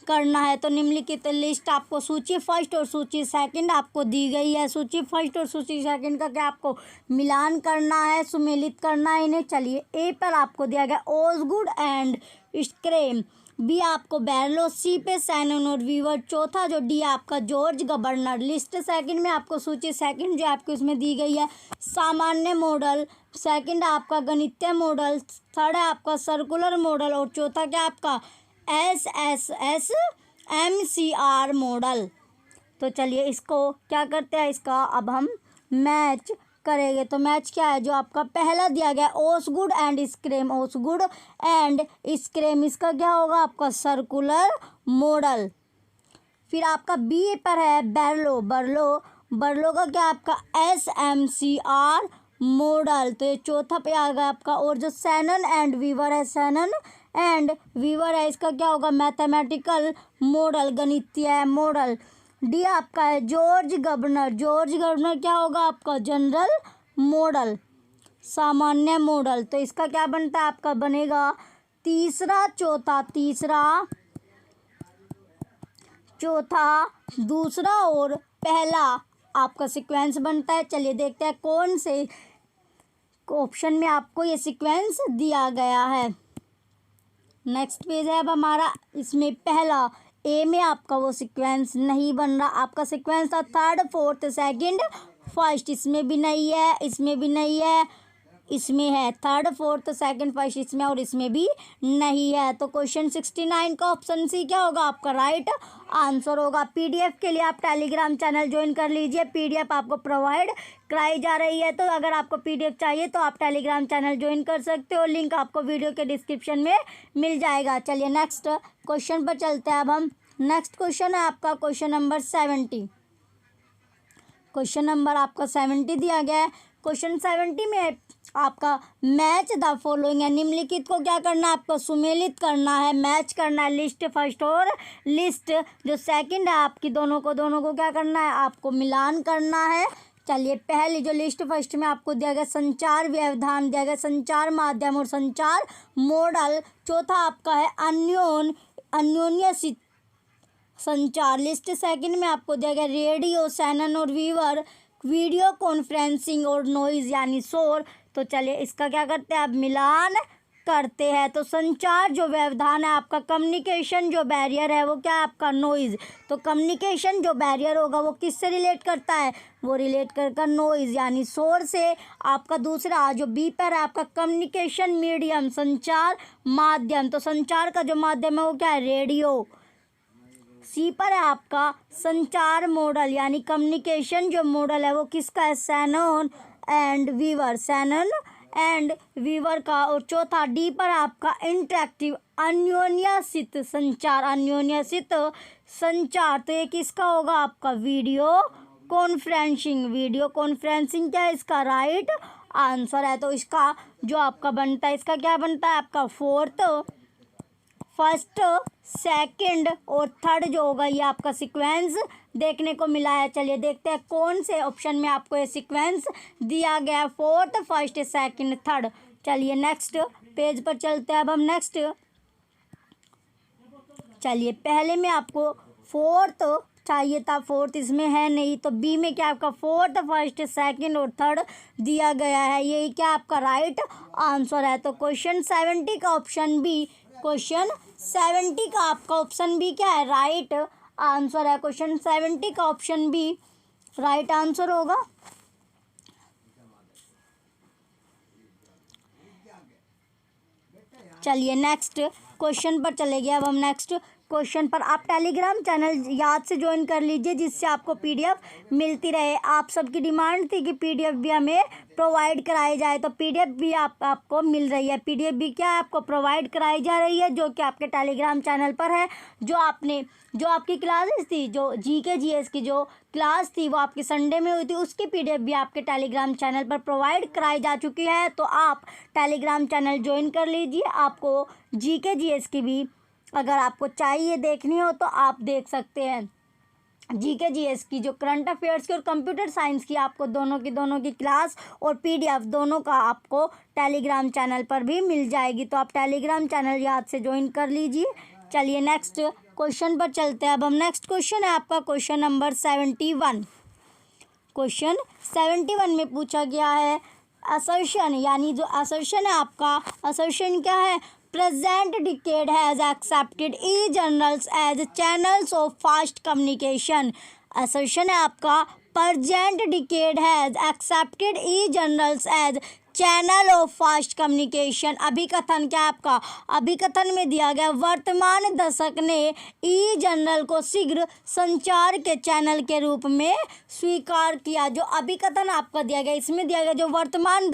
करना है। तो निम्नलिखित लिस्ट आपको सूची फर्स्ट और सूची सेकंड आपको दी गई है। सूची फर्स्ट और सूची सेकंड का क्या आपको मिलान करना है, सुमेलित करना है इन्हें। चलिए ए पर आपको दिया गया ओसगुड एंड स्क्रेम, बी आपको बैरलो, सी पे सैनन और वीवर, चौथा जो डी आपका जॉर्ज गवर्नर। लिस्ट सेकंड में आपको सूची सेकंड जो आपको इसमें दी गई है सामान्य मॉडल, सेकंड आपका गणितीय मॉडल, थर्ड है आपका सर्कुलर मॉडल और चौथा क्या आपका SSSMCR मॉडल। तो चलिए इसको क्या करते हैं, इसका अब हम मैच करेंगे। तो मैच क्या है, जो आपका पहला दिया गया Osgood and scream, Osgood and scream इसका क्या होगा आपका सर्कुलर मॉडल। फिर आपका बी पर है बैरलो, बर्लो का क्या आपका SMCR मॉडल। तो ये चौथा पे आ गया आपका। और जो सैनन एंड वीवर है, सैनन एंड वीवर है, इसका क्या होगा मैथमेटिकल मॉडल, गणितीय मॉडल। डी आपका है जॉर्ज गवर्नर, जॉर्ज गवर्नर क्या होगा आपका जनरल मॉडल, सामान्य मॉडल। तो इसका क्या बनता है आपका बनेगा तीसरा, चौथा, तीसरा, चौथा, दूसरा और पहला आपका सीक्वेंस बनता है। चलिए देखते हैं कौन से ऑप्शन में आपको ये सीक्वेंस दिया गया है। नेक्स्ट पेज है अब हमारा, इसमें पहला ए में आपका वो सीक्वेंस नहीं बन रहा, आपका सीक्वेंस था 3rd 4th 2nd 1st, इसमें भी नहीं है, इसमें भी नहीं है, इसमें है 3rd 4th 2nd 1st इसमें और इसमें भी नहीं है। तो क्वेश्चन 69 का ऑप्शन सी क्या होगा आपका राइट आंसर होगा। पीडीएफ के लिए आप टेलीग्राम चैनल ज्वाइन कर लीजिए, पीडीएफ आपको प्रोवाइड कराई जा रही है। तो अगर आपको पीडीएफ चाहिए तो आप टेलीग्राम चैनल ज्वाइन कर सकते हो, लिंक आपको वीडियो के डिस्क्रिप्शन में मिल जाएगा। चलिए नेक्स्ट क्वेश्चन पर चलते हैं अब हम। नेक्स्ट क्वेश्चन है आपका क्वेश्चन नंबर 70, क्वेश्चन नंबर आपका 70 दिया गया है। क्वेश्चन 70 में आपका मैच द फॉलोइंग है, निम्नलिखित को क्या करना है आपको सुमेलित करना है, मैच करना है। लिस्ट फर्स्ट और लिस्ट जो सेकंड है आपकी दोनों को क्या करना है आपको मिलान करना है। चलिए पहली जो लिस्ट फर्स्ट में आपको दिया गया संचार व्यवधान दिया गया, संचार माध्यम और संचार मॉडल। चौथा आपका है अन्योन्य संचार। लिस्ट सेकंड में आपको दिया गया रेडियो, सैनन और वीवर, वीडियो कॉन्फ्रेंसिंग और नॉइज़ यानी शोर। तो चलिए इसका क्या करते हैं अब मिलान करते हैं। तो संचार जो व्यवधान है आपका, कम्युनिकेशन जो बैरियर है वो क्या है आपका नॉइज़। तो कम्युनिकेशन जो बैरियर होगा वो किससे रिलेट करता है, वो रिलेट करता नॉइज़ यानी शोर से। आपका दूसरा जो बी पर है आपका कम्युनिकेशन मीडियम, संचार माध्यम, तो संचार का जो माध्यम है वो क्या है रेडियो। सी पर है आपका संचार मॉडल यानी कम्युनिकेशन जो मॉडल है वो किसका है Shannon and Weaver, Shannon and Weaver का। और चौथा डी पर आपका इंटरेक्टिव अन्योन्यासित संचार, अन्योन्यासित संचार। तो ये किसका होगा आपका वीडियो कॉन्फ्रेंसिंग, वीडियो कॉन्फ्रेंसिंग क्या है इसका राइट आंसर है। तो इसका जो आपका बनता है, इसका क्या बनता है आपका फोर्थ, फर्स्ट, सेकंड और थर्ड जो होगा ये आपका सीक्वेंस देखने को मिला है। चलिए देखते हैं कौन से ऑप्शन में आपको ये सीक्वेंस दिया गया है, फोर्थ, फर्स्ट, सेकंड, थर्ड। चलिए नेक्स्ट पेज पर चलते हैं अब हम। नेक्स्ट चलिए पहले में आपको फोर्थ, चाहिए था, फोर्थ इसमें है नहीं, तो बी में क्या आपका फोर्थ, फर्स्ट, सेकंड और थर्ड दिया गया है, यही क्या आपका राइट आंसर है। तो क्वेश्चन 70 का ऑप्शन बी, क्वेश्चन 70 का आपका ऑप्शन बी क्या है, राइट आंसर है। क्वेश्चन 70 का ऑप्शन बी राइट आंसर होगा। चलिए नेक्स्ट क्वेश्चन पर चले गए। अब हम नेक्स्ट क्वेश्चन पर, आप टेलीग्राम चैनल याद से ज्वाइन कर लीजिए जिससे आपको पीडीएफ मिलती रहे। आप सबकी डिमांड थी कि पीडीएफ भी हमें प्रोवाइड कराई जाए, तो पीडीएफ भी आपको मिल रही है। पीडीएफ भी क्या है आपको प्रोवाइड कराई जा रही है, जो कि आपके टेलीग्राम चैनल पर है। जो आपकी क्लासेस थी, जो जीके जीएस की जो क्लास थी वो आपकी संडे में हुई थी, उसकी पीडीएफ भी आपके टेलीग्राम चैनल पर प्रोवाइड कराई जा चुकी है। तो आप टेलीग्राम चैनल ज्वाइन कर लीजिए। आपको जीके जीएस की भी अगर आपको चाहिए देखनी हो तो आप देख सकते हैं। जीके जीएस की जो करंट अफेयर्स की और कंप्यूटर साइंस की आपको दोनों की क्लास और पीडीएफ दोनों का आपको टेलीग्राम चैनल पर भी मिल जाएगी। तो आप टेलीग्राम चैनल याद से ज्वाइन कर लीजिए। चलिए नेक्स्ट क्वेश्चन पर चलते हैं। अब हम नेक्स्ट क्वेश्चन है आपका क्वेश्चन नंबर 71। क्वेश्चन 71 में पूछा गया है असर्शन, यानी जो असर्शन है आपका, असर्शन क्या है, present decade has accepted e-journals as channels of fast communication। assertion है आपका present decade has accepted e-journals as channel of fast communication. अभिकथन क्या आपका, अभिकथन में दिया गया वर्तमान दशक ने ई जर्नल को शीघ्र संचार के चैनल के रूप में स्वीकार किया। जो अभिकथन आपका दिया गया इसमें दिया गया जो वर्तमान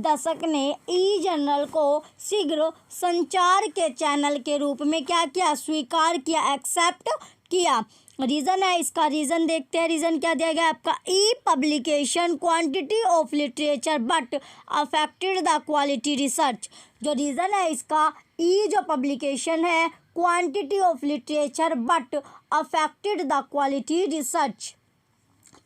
दशक ने ई जर्नल को शीघ्र संचार के चैनल के रूप में क्या किया, स्वीकार किया, एक्सेप्ट किया। रीज़न है इसका, रीज़न देखते हैं। रीज़न क्या दिया गया आपका, e publication quantity of literature but affected the quality research. जो रीज़न है इसका, ई जो पब्लिकेशन है quantity of literature but affected the quality research.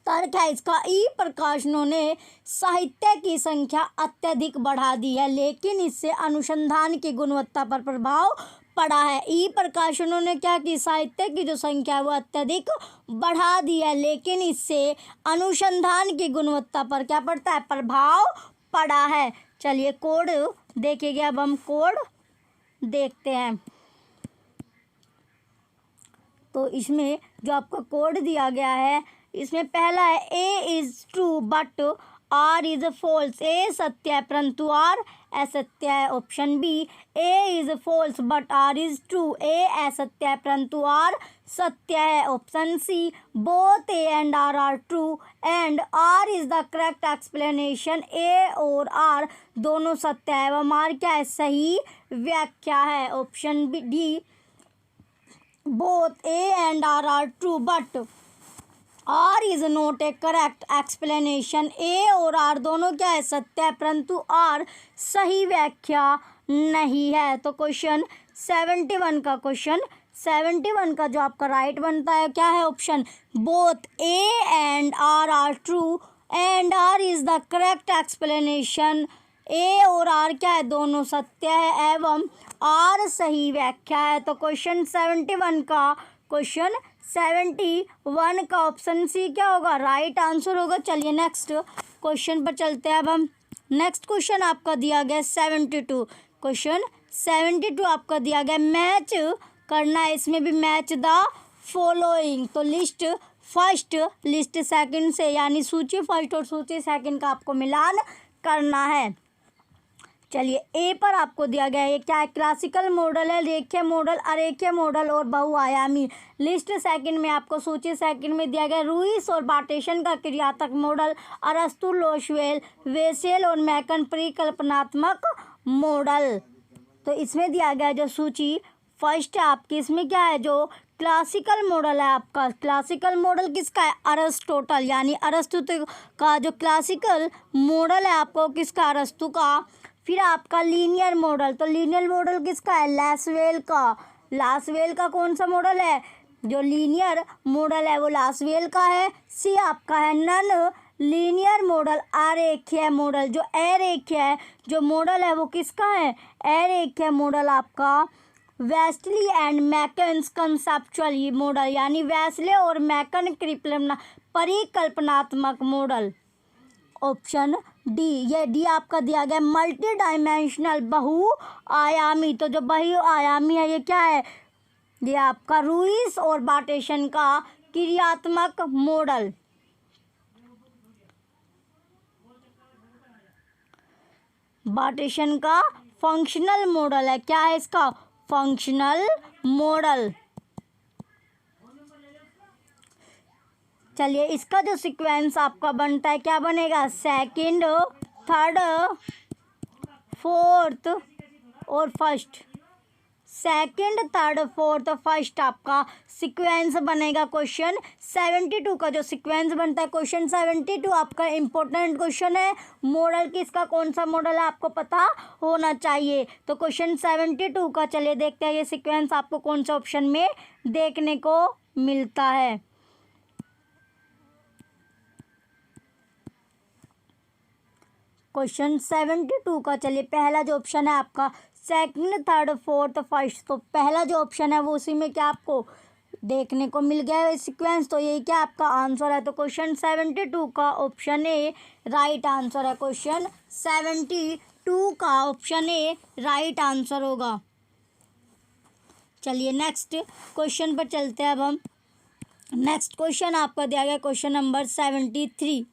तर्क है इसका, ई प्रकाशनों ने साहित्य की संख्या अत्यधिक बढ़ा दी है लेकिन इससे अनुसंधान की गुणवत्ता पर प्रभाव पड़ा है। ई प्रकाशनों ने क्या की, साहित्य की जो संख्या है वो अत्यधिक बढ़ा दी है लेकिन इससे अनुसंधान की गुणवत्ता पर क्या पड़ता है, प्रभाव पड़ा है। चलिए कोड देखेंगे। अब हम कोड देखते हैं। तो इसमें जो आपका कोड दिया गया है इसमें पहला है A is true but R is false. A सत्य है परंतु आर असत्य है। Option B, A is false but R is true. A असत्य है परंतु आर सत्य है। Option C, both A and R true and R is the correct explanation. A और आर दोनों सत्य है एवं आर क्या है, सही व्याख्या है। Option D, both A and R true but R is not a correct explanation. A और आर दोनों क्या है, सत्य है परंतु आर सही व्याख्या नहीं है। तो क्वेश्चन 71 का जो आपका राइट बनता है क्या है, option both A and R true and R is the correct explanation. A और आर क्या है, दोनों सत्य है एवं आर सही व्याख्या है। तो क्वेश्चन 71 का ऑप्शन सी क्या होगा, राइट आंसर होगा। चलिए नेक्स्ट क्वेश्चन पर चलते हैं। अब हम नेक्स्ट क्वेश्चन आपका दिया गया 72। क्वेश्चन 72 आपका दिया गया मैच करना है, इसमें भी मैच द फॉलोइंग। तो लिस्ट फर्स्ट लिस्ट सेकंड से, यानी सूची फर्स्ट और सूची सेकंड का आपको मिलान करना है। चलिए ए पर आपको दिया गया है क्या है, क्लासिकल मॉडल है, रेखीय मॉडल, अरेखीय मॉडल और बहुआयामी। लिस्ट सेकंड में आपको सूची सेकंड में दिया गया रूइस और बार्टेशन का क्रियात्मक मॉडल, अरस्तु, लोशवेल, वेसेल और मैकन परिकल्पनात्मक मॉडल। तो इसमें दिया गया जो सूची फर्स्ट है आपकी, इसमें क्या है, जो क्लासिकल मॉडल है आपका। क्लासिकल मॉडल किसका है, अरस्टोटल, यानी अरस्तु का जो क्लासिकल मॉडल है आपको किसका, अरस्तु का। फिर आपका लीनियर मॉडल, तो लीनियर मॉडल किसका है, लासवेल का। लासवेल का कौन सा मॉडल है, जो लीनियर मॉडल है वो लासवेल का है। सी आपका है नन लीनियर मॉडल, अरेखीय मॉडल। जो अरेखीय है जो मॉडल है वो किसका है, अरेखीय मॉडल आपका वेस्ली एंड मैकन्स कंसेप्चुअल मॉडल, यानी वेस्ले और मैकन परिकल्पनात्मक मॉडल। ऑप्शन डी, ये डी आपका दिया गया मल्टी डायमेंशनल बहुआयामी। तो जो बहुआयामी है ये क्या है, ये आपका रुइस और बार्टेशन का क्रियात्मक मॉडल। बार्टेशन का फंक्शनल मॉडल है, क्या है इसका, फंक्शनल मॉडल। चलिए इसका जो सीक्वेंस आपका बनता है क्या बनेगा, सेकंड, थर्ड, फोर्थ और first. Second, third, fourth, first आपका सीक्वेंस बनेगा। क्वेश्चन 72 का जो सीक्वेंस बनता है, क्वेश्चन 72 आपका इंपॉर्टेंट क्वेश्चन है। मॉडल किसका, कौन सा मॉडल है आपको पता होना चाहिए। तो क्वेश्चन 72 का चलिए देखते हैं ये सीक्वेंस आपको कौन सा ऑप्शन में देखने को मिलता है। क्वेश्चन 72 का चलिए पहला जो ऑप्शन है आपका सेकंड, थर्ड, फोर्थ, फर्स्ट। तो पहला जो ऑप्शन है वो उसी में क्या आपको देखने को मिल गया है सीक्वेंस, तो यही क्या आपका आंसर है। तो क्वेश्चन 72 का ऑप्शन ए राइट आंसर है। क्वेश्चन 72 का ऑप्शन ए राइट आंसर होगा। चलिए नेक्स्ट क्वेश्चन पर चलते हैं अब हम। नेक्स्ट क्वेश्चन आपका दिया गया क्वेश्चन नंबर 73।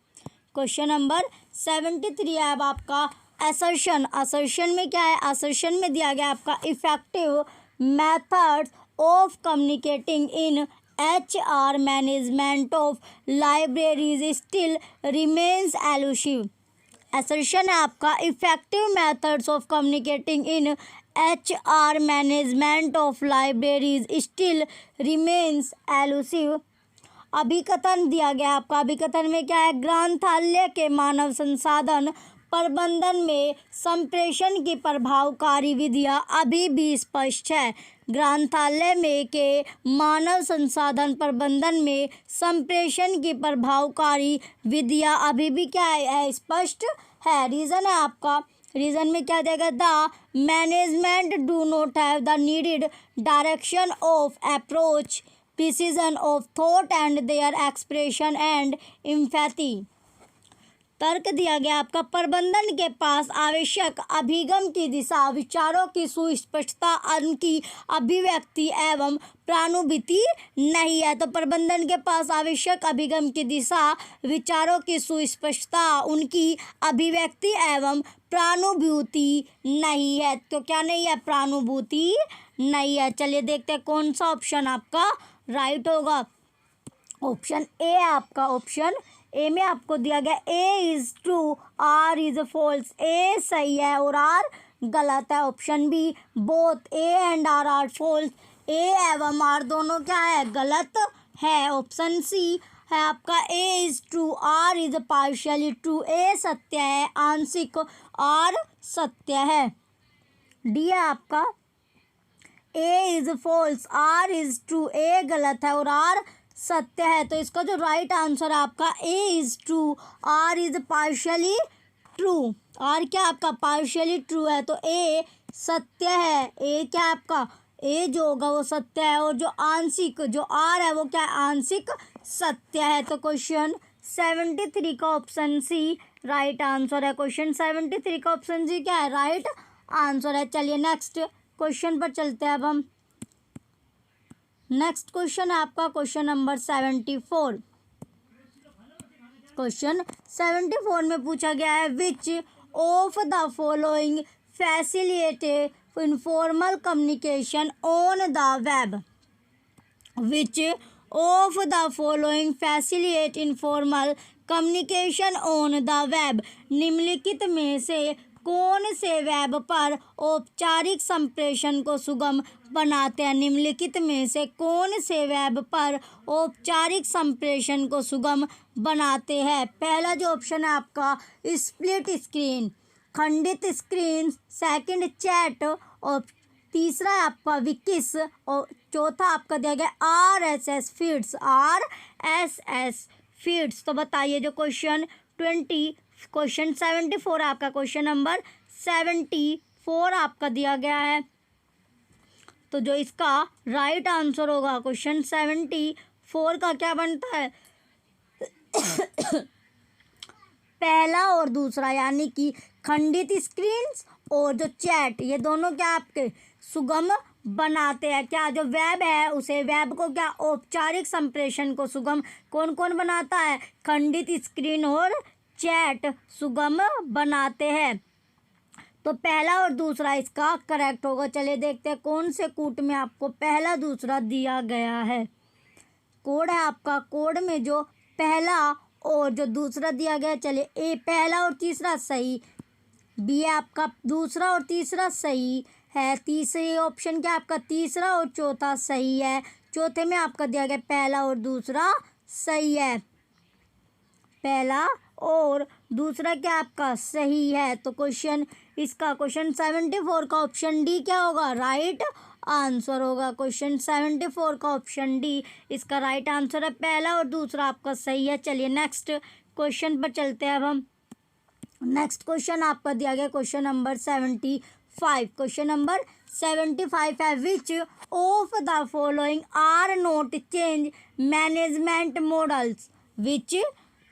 क्वेश्चन नंबर 73 है अब आपका असर्शन। असर्शन में क्या है, असर्शन में दिया गया आपका effective methods of communicating in HR management of libraries still remains elusive. Assertion है आपका effective methods of communicating in HR management of libraries still remains elusive. अभिकथन दिया गया आपका, अभिकथन में क्या है, ग्रंथालय के मानव संसाधन प्रबंधन में संप्रेषण की प्रभावकारी विधियाँ अभी भी स्पष्ट है। ग्रंथालय में के मानव संसाधन प्रबंधन में संप्रेषण की प्रभावकारी विधियाँ अभी भी क्या है, स्पष्ट है। रीज़न है आपका, रीज़न में क्या देगा, the management do not have the needed direction of approach, precision of thought and their expression and empathy. तर्क दिया गया आपका, प्रबंधन के पास आवश्यक अभिगम की दिशा, विचारों की सुस्पष्टता, उनकी अभिव्यक्ति एवं प्रानुभूति नहीं है। तो प्रबंधन के पास आवश्यक अभिगम की दिशा, विचारों की सुस्पष्टता, उनकी अभिव्यक्ति एवं प्रानुभूति नहीं है। तो क्या नहीं है, प्रानुभूति नहीं है। चलिए देखते हैं कौन सा ऑप्शन आपका राइट होगा। ऑप्शन ए आपका, ऑप्शन ए में आपको दिया गया A is true, R is false. A सही है और आर गलत है। Option B both A and R false, A एवं आर दोनों क्या है, गलत है। ऑप्शन सी है आपका A is true, R is partially true. A सत्य है, आंशिक, आर सत्य है। डी है आपका A is false, R is true. A गलत है और आर सत्य है। तो इसका जो राइट आंसर है आपका A is true, R is partially true. R क्या आपका पार्शियली ट्रू है, तो ए सत्य है। ए क्या आपका, ए जो होगा वो सत्य है और जो आंशिक जो आर है वो क्या है, आंशिक सत्य है। तो क्वेश्चन 73 का ऑप्शन सी राइट आंसर है। क्वेश्चन 73 का ऑप्शन सी क्या है, राइट आंसर है। चलिए नेक्स्ट क्वेश्चन पर चलते हैं अब हम। नेक्स्ट क्वेश्चन है आपका क्वेश्चन नंबर 74। क्वेश्चन 74 में पूछा गया है, which of the following facilitate informal communication on the web. Which of the following facilitate informal communication on the web. निम्नलिखित में से कौन से वेब पर औपचारिक संप्रेषण को सुगम बनाते हैं। निम्नलिखित में से कौन से वेब पर औपचारिक संप्रेषण को सुगम बनाते हैं। पहला जो ऑप्शन है आपका स्प्लिट स्क्रीन, खंडित स्क्रीन। सेकंड चैट और तीसरा है आपका विकिस और चौथा आपका दिया गया RSS फीड्स, RSS फीड्स। तो बताइए जो क्वेश्चन 74 आपका क्वेश्चन नंबर 74 आपका दिया गया है। तो जो इसका राइट आंसर होगा क्वेश्चन 74 का क्या बनता है पहला और दूसरा, यानी कि खंडित स्क्रीन्स और जो चैट, ये दोनों क्या आपके सुगम बनाते हैं। क्या जो वेब है उसे, वेब को क्या औपचारिक संप्रेषण को सुगम कौन कौन बनाता है? खंडित स्क्रीन और चैट सुगम बनाते हैं। तो पहला और दूसरा इसका करेक्ट होगा। चलिए देखते हैं कौन से कूट में आपको पहला दूसरा दिया गया है। कोड है आपका, कोड में जो पहला और जो दूसरा दिया गया, चलिए ए पहला और तीसरा सही, बी है आपका दूसरा और तीसरा सही है, तीसरे ऑप्शन क्या आपका तीसरा और चौथा सही है, चौथे में आपका दिया गया पहला और दूसरा सही है, पहला और दूसरा क्या आपका सही है। तो क्वेश्चन इसका क्वेश्चन 74 का ऑप्शन डी क्या होगा? राइट आंसर होगा। क्वेश्चन 74 का ऑप्शन डी इसका राइट आंसर है, पहला और दूसरा आपका सही है। चलिए नेक्स्ट क्वेश्चन पर चलते हैं अब हम। नेक्स्ट क्वेश्चन आपका दिया गया क्वेश्चन नंबर 75। क्वेश्चन नंबर 75 है, which of the following are not change management models? Which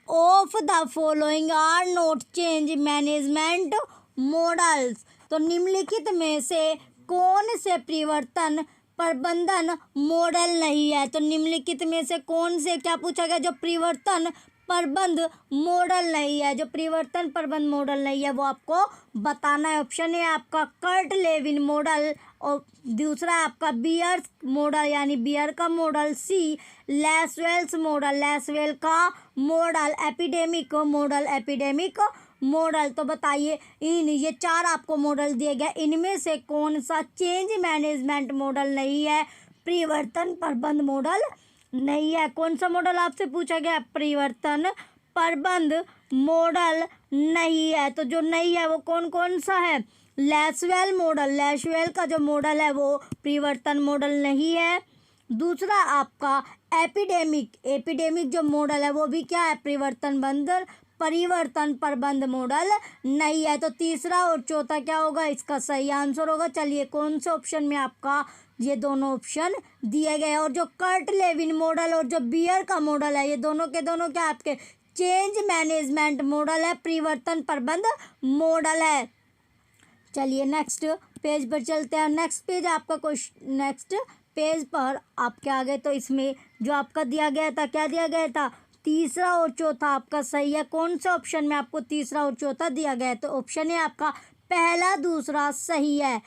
of the following are not change management models? तो निम्नलिखित में से कौन से परिवर्तन प्रबंधन मॉडल नहीं है? तो निम्नलिखित में से कौन से, क्या पूछा गया, जो परिवर्तन प्रबंध मॉडल नहीं है, जो परिवर्तन प्रबंध मॉडल नहीं है वो आपको बताना है। ऑप्शन ए आपका कर्ट लेविन मॉडल, और दूसरा आपका बियर मॉडल यानी बियर का मॉडल, सी लैसवेल्स मॉडल, लैसवेल का model, epidemic model, epidemic model. तो बताइए इन ये चार आपको मॉडल दिए गए, इनमें से कौन सा चेंज मैनेजमेंट मॉडल नहीं है, परिवर्तन प्रबंध मॉडल नहीं है? कौन सा मॉडल आपसे पूछा गया? परिवर्तन प्रबंध मॉडल नहीं है। तो जो नहीं है वो कौन कौन सा है? लैसवेल मॉडल, लैसवेल का जो मॉडल है वो परिवर्तन मॉडल नहीं है। दूसरा आपका एपिडेमिक, एपिडेमिक जो मॉडल है वो भी क्या है? परिवर्तन प्रबंध मॉडल नहीं है। तो तीसरा और चौथा क्या होगा? इसका सही आंसर होगा। चलिए कौन से ऑप्शन में आपका ये दोनों ऑप्शन दिए गए, और जो कर्ट लेविन मॉडल और जो बियर का मॉडल है ये दोनों के दोनों क्या आपके चेंज मैनेजमेंट मॉडल है, परिवर्तन प्रबंध मॉडल है। चलिए नेक्स्ट पेज पर चलते हैं। नेक्स्ट पेज आपका क्वेश्चन, नेक्स्ट पेज पर आपके आगे तो इसमें जो आपका दिया गया था, क्या दिया गया था? तीसरा और चौथा आपका सही है। कौन से ऑप्शन में आपको तीसरा और चौथा दिया गया है? तो ऑप्शन है आपका पहला दूसरा सही है,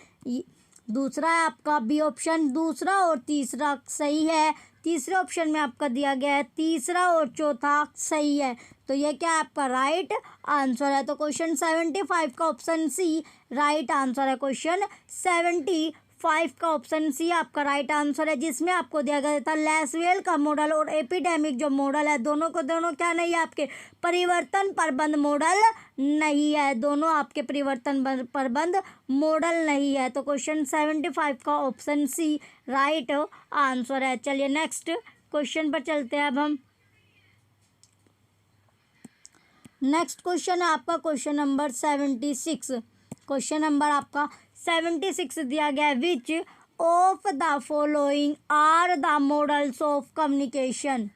दूसरा है आपका बी ऑप्शन दूसरा और तीसरा सही है, तीसरे ऑप्शन में आपका दिया गया है तीसरा और चौथा सही है। तो ये क्या है आपका राइट आंसर है। तो क्वेश्चन 75 का ऑप्शन सी राइट आंसर है। क्वेश्चन 75 का ऑप्शन सी आपका राइट आंसर है, जिसमें आपको दिया गया था लैसवेल का मॉडल और एपिडेमिक जो मॉडल है दोनों को दोनों क्या नहीं है? आपके परिवर्तन प्रबंध मॉडल नहीं है, दोनों आपके परिवर्तन प्रबंध मॉडल नहीं है। तो क्वेश्चन 75 का ऑप्शन सी राइट आंसर है। चलिए नेक्स्ट क्वेश्चन पर चलते हैं अब हम। नेक्स्ट क्वेश्चन है आपका क्वेश्चन नंबर 76। क्वेश्चन नंबर आपका 76 दिया गया है, which of the following are the models of communication?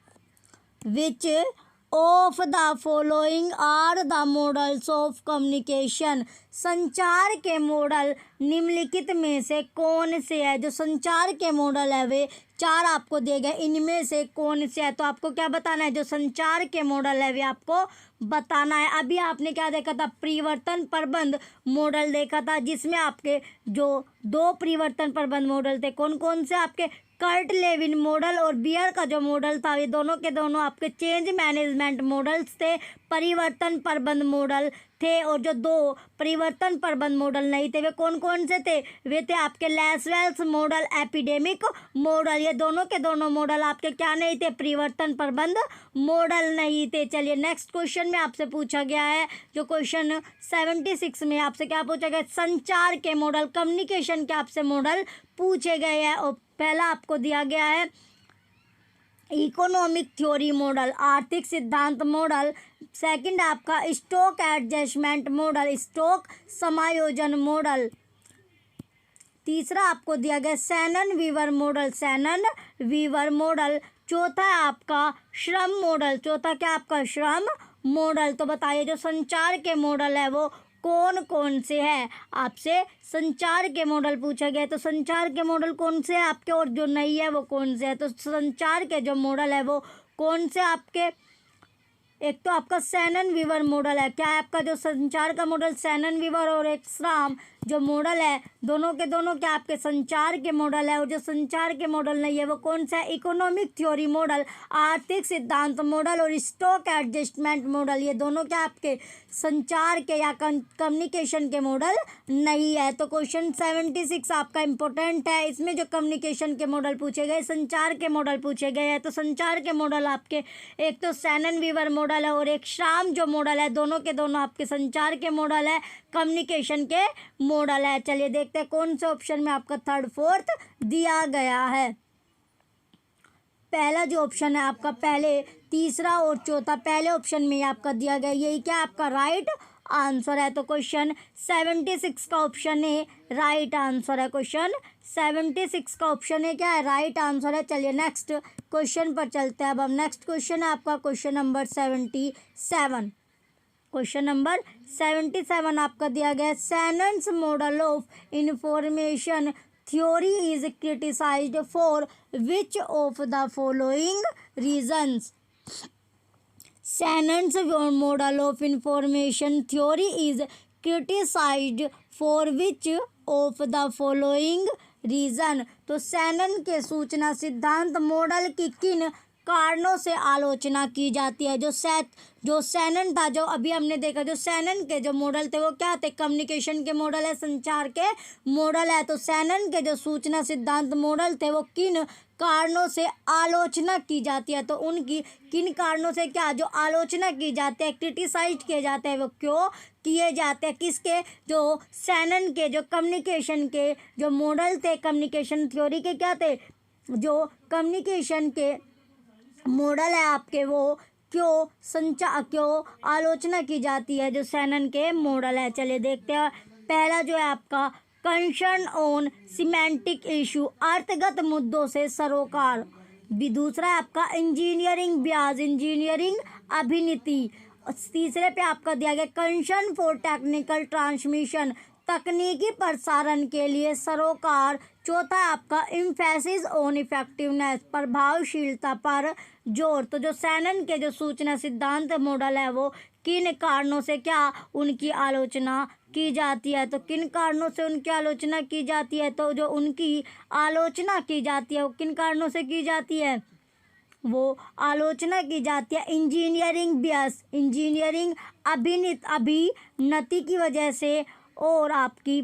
Which of the following are the models of communication? संचार के मॉडल निम्नलिखित में से कौन से है? जो संचार के मॉडल है वे चार आपको दिए गए, इनमें से कौन से है? तो आपको क्या बताना है? जो संचार के मॉडल है वे आपको बताना है। अभी आपने क्या देखा था? परिवर्तन प्रबंध मॉडल देखा था, जिसमें आपके जो दो परिवर्तन प्रबंध मॉडल थे कौन कौन से? आपके कर्ट लेविन मॉडल और बियर का जो मॉडल था ये दोनों के दोनों आपके चेंज मैनेजमेंट मॉडल्स थे, परिवर्तन प्रबंध मॉडल थे। और जो दो परिवर्तन प्रबंध मॉडल नहीं थे वे कौन कौन से थे? वे थे आपके लैसवेल्स मॉडल, एपिडेमिक मॉडल। ये दोनों के दोनों मॉडल आपके क्या नहीं थे? परिवर्तन प्रबंध मॉडल नहीं थे। चलिए नेक्स्ट क्वेश्चन में आपसे पूछा गया है, जो क्वेश्चन 76 में आपसे क्या पूछा गया? संचार के मॉडल, कम्युनिकेशन के आपसे मॉडल पूछे गए हैं। और पहला आपको दिया गया है इकोनॉमिक थ्योरी मॉडल, आर्थिक सिद्धांत मॉडल। सेकंड आपका स्टॉक एडजस्टमेंट मॉडल, स्टॉक समायोजन मॉडल। तीसरा आपको दिया गया Shannon Weaver model, Shannon Weaver model. चौथा है आपका श्रम मॉडल, चौथा क्या आपका श्रम मॉडल। तो बताइए जो संचार के मॉडल है वो कौन कौन से हैं। आपसे संचार के मॉडल पूछा गया, तो संचार के मॉडल कौन से हैं आपके, और जो नहीं है वो कौन से है। तो संचार के जो मॉडल है वो कौन से आपके, एक तो आपका शैनन वीवर मॉडल है। क्या है आपका जो संचार का मॉडल, शैनन वीवर, और एक श्रम जो मॉडल है, दोनों के दोनों क्या आपके संचार के मॉडल है। और जो संचार के मॉडल नहीं है वो कौन सा है, इकोनॉमिक थ्योरी मॉडल, आर्थिक सिद्धांत मॉडल और स्टॉक एडजस्टमेंट मॉडल। ये दोनों क्या आपके संचार के या कम्युनिकेशन के मॉडल नहीं है। तो क्वेश्चन 76 आपका इंपॉर्टेंट है। इसमें जो कम्युनिकेशन के मॉडल पूछे गए, संचार के मॉडल पूछे गए हैं। तो संचार के मॉडल आपके एक तो शैनन वीवर मॉडल है और एक श्रम जो मॉडल है, दोनों के दोनों आपके संचार के मॉडल है, कम्युनिकेशन के मॉडल है। चलिए देखते हैं कौन से ऑप्शन में आपका थर्ड फोर्थ दिया गया है। पहला जो ऑप्शन है आपका, पहले तीसरा और चौथा पहले ऑप्शन में आपका दिया गया, यही क्या आपका राइट आंसर है। तो क्वेश्चन 76 का ऑप्शन है राइट आंसर है। क्वेश्चन 76 का ऑप्शन है क्या है, राइट आंसर है। चलिए नेक्स्ट क्वेश्चन पर चलते हैं। अब हम नेक्स्ट क्वेश्चन है आपका क्वेश्चन नंबर 77। क्वेश्चन नंबर 77 आपका दिया गया है, Shannon's model of information theory is criticised for which of the following reasons. Shannon's model of information theory is criticised for which of the following reason. तो Shannon के सूचना सिद्धांत model की किन कारणों से आलोचना की जाती है। जो शैनन था, जो अभी हमने देखा, जो शैनन के जो मॉडल थे वो क्या थे, कम्युनिकेशन के मॉडल है, संचार के मॉडल है। तो शैनन के जो सूचना सिद्धांत मॉडल थे वो किन कारणों से आलोचना की जाती है। तो उनकी किन कारणों से क्या जो आलोचना की जाती है, क्रिटिसाइज किए जाते हैं, वो क्यों किए जाते हैं, किसके, जो शैनन के जो कम्युनिकेशन के जो मॉडल थे, कम्युनिकेशन थ्योरी के क्या थे, जो कम्युनिकेशन के मॉडल है आपके, वो क्यों आलोचना की जाती है, जो शैनन के मॉडल है। चलिए देखते हैं। पहला जो है आपका कंसर्न ऑन सिमेंटिक इशू, अर्थगत मुद्दों से सरोकार। दूसरा है आपका इंजीनियरिंग ब्याज, इंजीनियरिंग अभिनीति। तीसरे पे आपका दिया गया कंसर्न फॉर टेक्निकल ट्रांसमिशन, तकनीकी प्रसारण के लिए सरोकार। चौथा है आपका इम्फेसिस ऑन इफेक्टिवनेस, प्रभावशीलता पर जोर। तो जो शैनन के जो सूचना सिद्धांत मॉडल है वो किन कारणों से क्या उनकी आलोचना की जाती है। तो किन कारणों से उनकी आलोचना की जाती है, तो जो उनकी आलोचना की जाती है वो किन कारणों से की जाती है, वो आलोचना की जाती है इंजीनियरिंग ब्यास, इंजीनियरिंग अभिनति की वजह से, और आपकी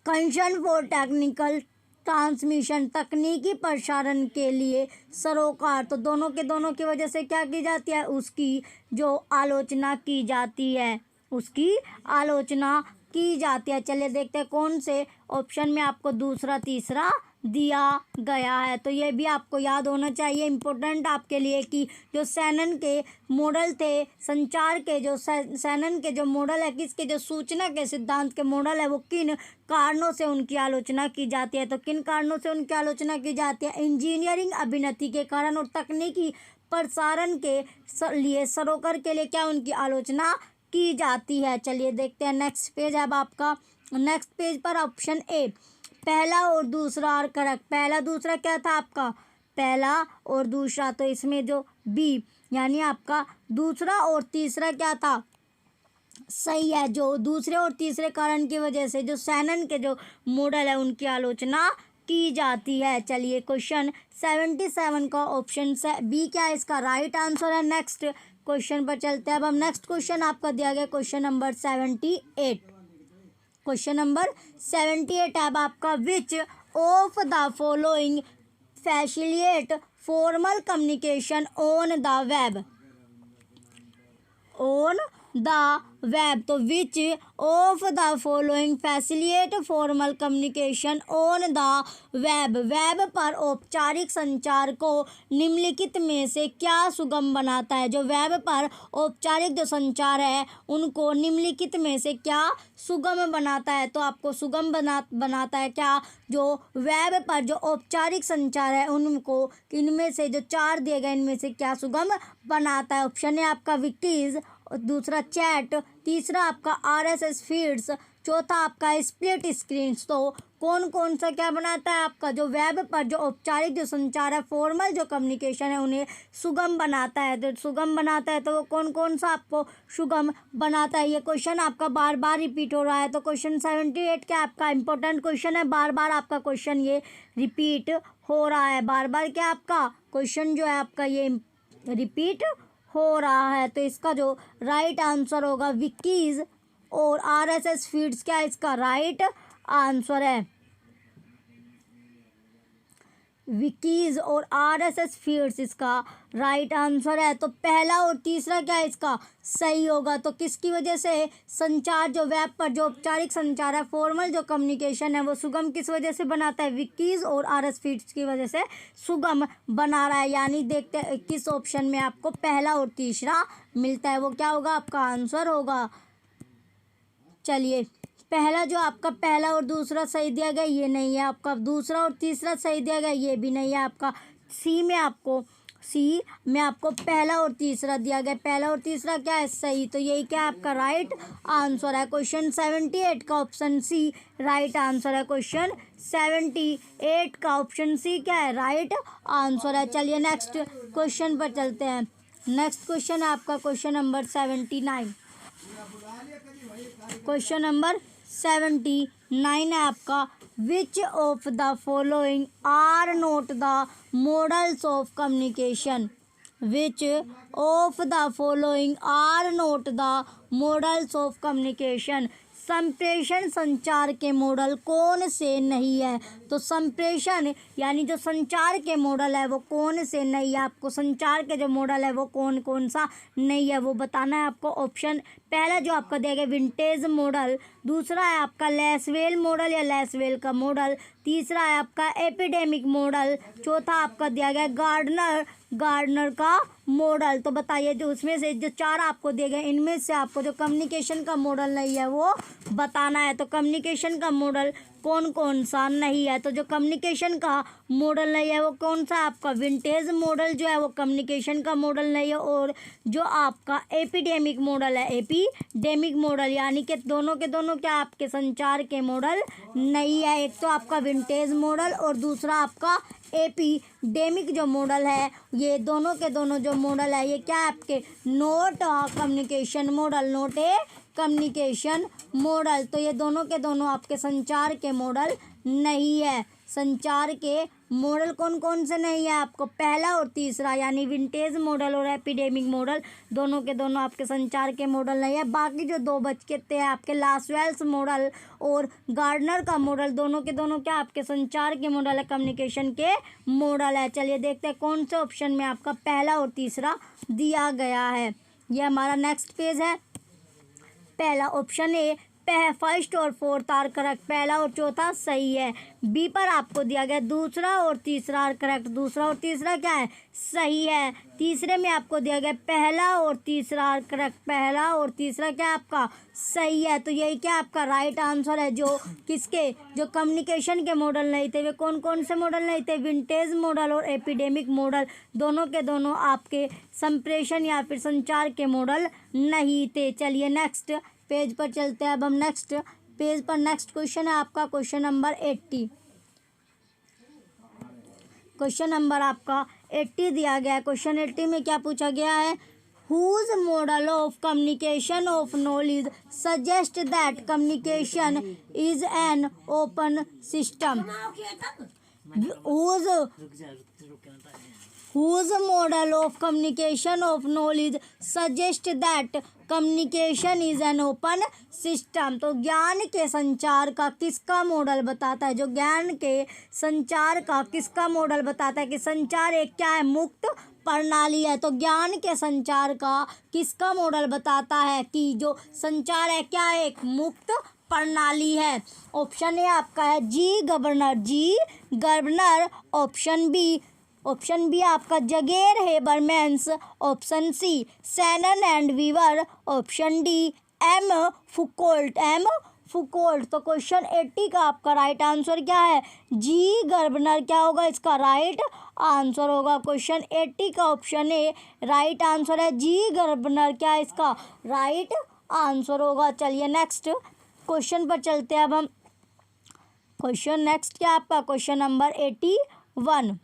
कंसर्न फॉर टेक्निकल ट्रांसमिशन, तकनीकी प्रसारण के लिए सरोकार। तो दोनों के दोनों की वजह से क्या की जाती है, उसकी जो आलोचना की जाती है, उसकी आलोचना की जाती है। चलिए देखते हैं कौन से ऑप्शन में आपको दूसरा तीसरा दिया गया है। तो ये भी आपको याद होना चाहिए, इम्पोर्टेंट आपके लिए, कि जो शैनन के मॉडल थे, संचार के जो शैनन के जो मॉडल है, किसके जो सूचना के सिद्धांत के मॉडल है, वो किन कारणों से उनकी आलोचना की जाती है। तो किन कारणों से उनकी आलोचना की जाती है, इंजीनियरिंग अभिनति के कारण और तकनीकी प्रसारण के लिए सरोकार के लिए क्या उनकी आलोचना की जाती है। चलिए देखते हैं नेक्स्ट पेज। अब आपका नेक्स्ट पेज पर ऑप्शन ए, पहला और दूसरा और करेक्ट। पहला दूसरा क्या था आपका, पहला और दूसरा। तो इसमें जो बी यानी आपका दूसरा और तीसरा क्या था, सही है। जो दूसरे और तीसरे कारण की वजह से जो शैनन के जो मॉडल है उनकी आलोचना की जाती है। चलिए क्वेश्चन 77 का ऑप्शन बी क्या है, इसका राइट आंसर है। नेक्स्ट क्वेश्चन पर चलते हैं। अब हम नेक्स्ट क्वेश्चन आपका दिया गया क्वेश्चन नंबर 78। क्वेश्चन नंबर 78 अब आपका, which of the following facilitate formal communication on the web, on the web, तो which of the following facilitate formal communication on the web, web पर औपचारिक संचार को निम्नलिखित में से क्या सुगम बनाता है। जो वेब पर औपचारिक जो संचार है उनको निम्नलिखित में से क्या सुगम बनाता है। तो आपको सुगम बनाता है क्या, जो वेब पर जो औपचारिक संचार है उनको इनमें से जो चार दिए गए इनमें से क्या सुगम बनाता है। ऑप्शन है आपका विकीज, दूसरा चैट, तीसरा आपका आरएसएस फीड्स, चौथा आपका स्प्लिट स्क्रीन। तो कौन कौन सा क्या बनाता है आपका, जो वेब पर जो औपचारिक जो संचार है फॉर्मल जो कम्युनिकेशन है उन्हें सुगम बनाता है। तो सुगम बनाता है तो वो कौन कौन सा आपको सुगम बनाता है। ये क्वेश्चन आपका बार बार रिपीट हो रहा है। तो क्वेश्चन 78 क्या आपका इंपॉर्टेंट क्वेश्चन है, बार बार आपका क्वेश्चन ये रिपीट हो रहा है। बार बार क्या आपका क्वेश्चन जो है आपका ये रिपीट हो रहा है। तो इसका जो राइट आंसर होगा विकीज और आरएसएस फीड्स, क्या इसका राइट आंसर है। विकीज और आरएसएस फीड्स इसका राइट आंसर है। तो पहला और तीसरा क्या है इसका सही होगा। तो किसकी वजह से संचार जो वेब पर जो औपचारिक संचार है फॉर्मल जो कम्युनिकेशन है वो सुगम किस वजह से बनाता है, विकीज और आरएस फीड्स की वजह से सुगम बना रहा है। यानी देखते हैं किस ऑप्शन में आपको पहला और तीसरा मिलता है, वो क्या होगा आपका आंसर होगा। चलिए, पहला जो आपका पहला और दूसरा सही दिया गया ये नहीं है आपका, दूसरा और तीसरा सही दिया गया ये भी नहीं है आपका। सी में आपको पहला और तीसरा दिया गया, पहला और तीसरा क्या है सही। तो यही क्या आपका राइट आंसर है। क्वेश्चन 78 का ऑप्शन सी राइट आंसर है। क्वेश्चन 78 का ऑप्शन सी क्या है राइट आंसर है। चलिए नेक्स्ट क्वेश्चन पर चलते हैं। नेक्स्ट क्वेश्चन है आपका क्वेश्चन नंबर 79। क्वेश्चन नंबर 79 है आपका, which of the following are not the models of communication, which of the following are not the models of communication, संप्रेषण संचार के मॉडल कौन से नहीं है। तो संप्रेषण यानी जो संचार के मॉडल है वो कौन से नहीं है, आपको संचार के जो मॉडल है वो कौन कौन सा नहीं है वो बताना है आपको। ऑप्शन पहला जो आपका दिया गया विंटेज मॉडल, दूसरा है आपका लेसवेल मॉडल या लेसवेल का मॉडल, तीसरा है आपका एपिडेमिक मॉडल, चौथा आपका दिया गया गार्डनर का मॉडल। तो बताइए जो उसमें से जो चार आपको दिए गए इनमें से आपको जो कम्युनिकेशन का मॉडल नहीं है वो बताना है। तो कम्युनिकेशन का मॉडल कौन कौन सा नहीं है। तो जो कम्युनिकेशन का मॉडल नहीं है वो कौन सा आपका विंटेज मॉडल जो है वो कम्युनिकेशन का मॉडल नहीं है, और जो आपका एपिडेमिक मॉडल है एपिडेमिक मॉडल यानी कि दोनों के दोनों क्या आपके संचार के मॉडल नहीं है। एक तो आपका विंटेज मॉडल और दूसरा आपका एपिडेमिक जो मॉडल है, ये दोनों के दोनों जो मॉडल है ये क्या है आपके not communication model, not a communication model. तो ये दोनों के दोनों आपके संचार के मॉडल नहीं है। संचार के मॉडल कौन कौन से नहीं है आपको, पहला और तीसरा यानी विंटेज मॉडल और एपिडेमिक मॉडल दोनों के दोनों आपके संचार के मॉडल नहीं है। बाकी जो दो बच के थे आपके लासवेल्स मॉडल और गार्डनर का मॉडल दोनों के दोनों क्या आपके संचार के मॉडल है, कम्युनिकेशन के मॉडल है। चलिए देखते हैं कौन से ऑप्शन में आपका पहला और तीसरा दिया गया है। यह हमारा नेक्स्ट पेज है। पहला ऑप्शन ए फर्स्ट और फोर्थ आर करेक्ट, पहला और चौथा सही है। बी पर आपको दिया गया दूसरा और तीसरा आर करेक्ट, दूसरा और तीसरा क्या है सही है। तीसरे में आपको दिया गया पहला और तीसरा आर करेक्ट, पहला और तीसरा क्या आपका सही है। तो यही क्या आपका राइट आंसर है। जो किसके जो कम्युनिकेशन के मॉडल नहीं थे वे कौन कौन से मॉडल नहीं थे, विंटेज मॉडल और एपिडेमिक मॉडल दोनों के दोनों आपके संप्रेषण या फिर संचार के मॉडल नहीं थे। चलिए नेक्स्ट पेज पर चलते हैं। अब हम नेक्स्ट पेज पर नेक्स्ट क्वेश्चन है आपका क्वेश्चन नंबर 80। क्वेश्चन नंबर आपका 80 दिया गया है। क्वेश्चन 80 में क्या पूछा गया है, whose model of communication of knowledge suggest that communication is an open system, whose model of communication of knowledge suggest that communication is an open system। तो ज्ञान के संचार का किसका मॉडल बताता है, जो ज्ञान के संचार का किसका मॉडल बताता है कि संचार एक क्या है मुक्त प्रणाली है। तो ज्ञान के संचार का किसका मॉडल बताता है कि जो संचार है क्या है, एक मुक्त प्रणाली है। ऑप्शन ए आपका है जी गवर्नर। ऑप्शन बी आपका जगेर Habermas. Option C Shannon and Weaver. Option D M Foucault. तो क्वेश्चन 80 का आपका राइट आंसर क्या है, जी गवर्नर क्या होगा इसका राइट आंसर होगा। क्वेश्चन 80 का ऑप्शन ए राइट आंसर है, जी गवर्नर क्या है इसका राइट आंसर होगा। चलिए नेक्स्ट क्वेश्चन पर चलते हैं अब हम। क्वेश्चन नेक्स्ट क्या आपका क्वेश्चन नंबर 81।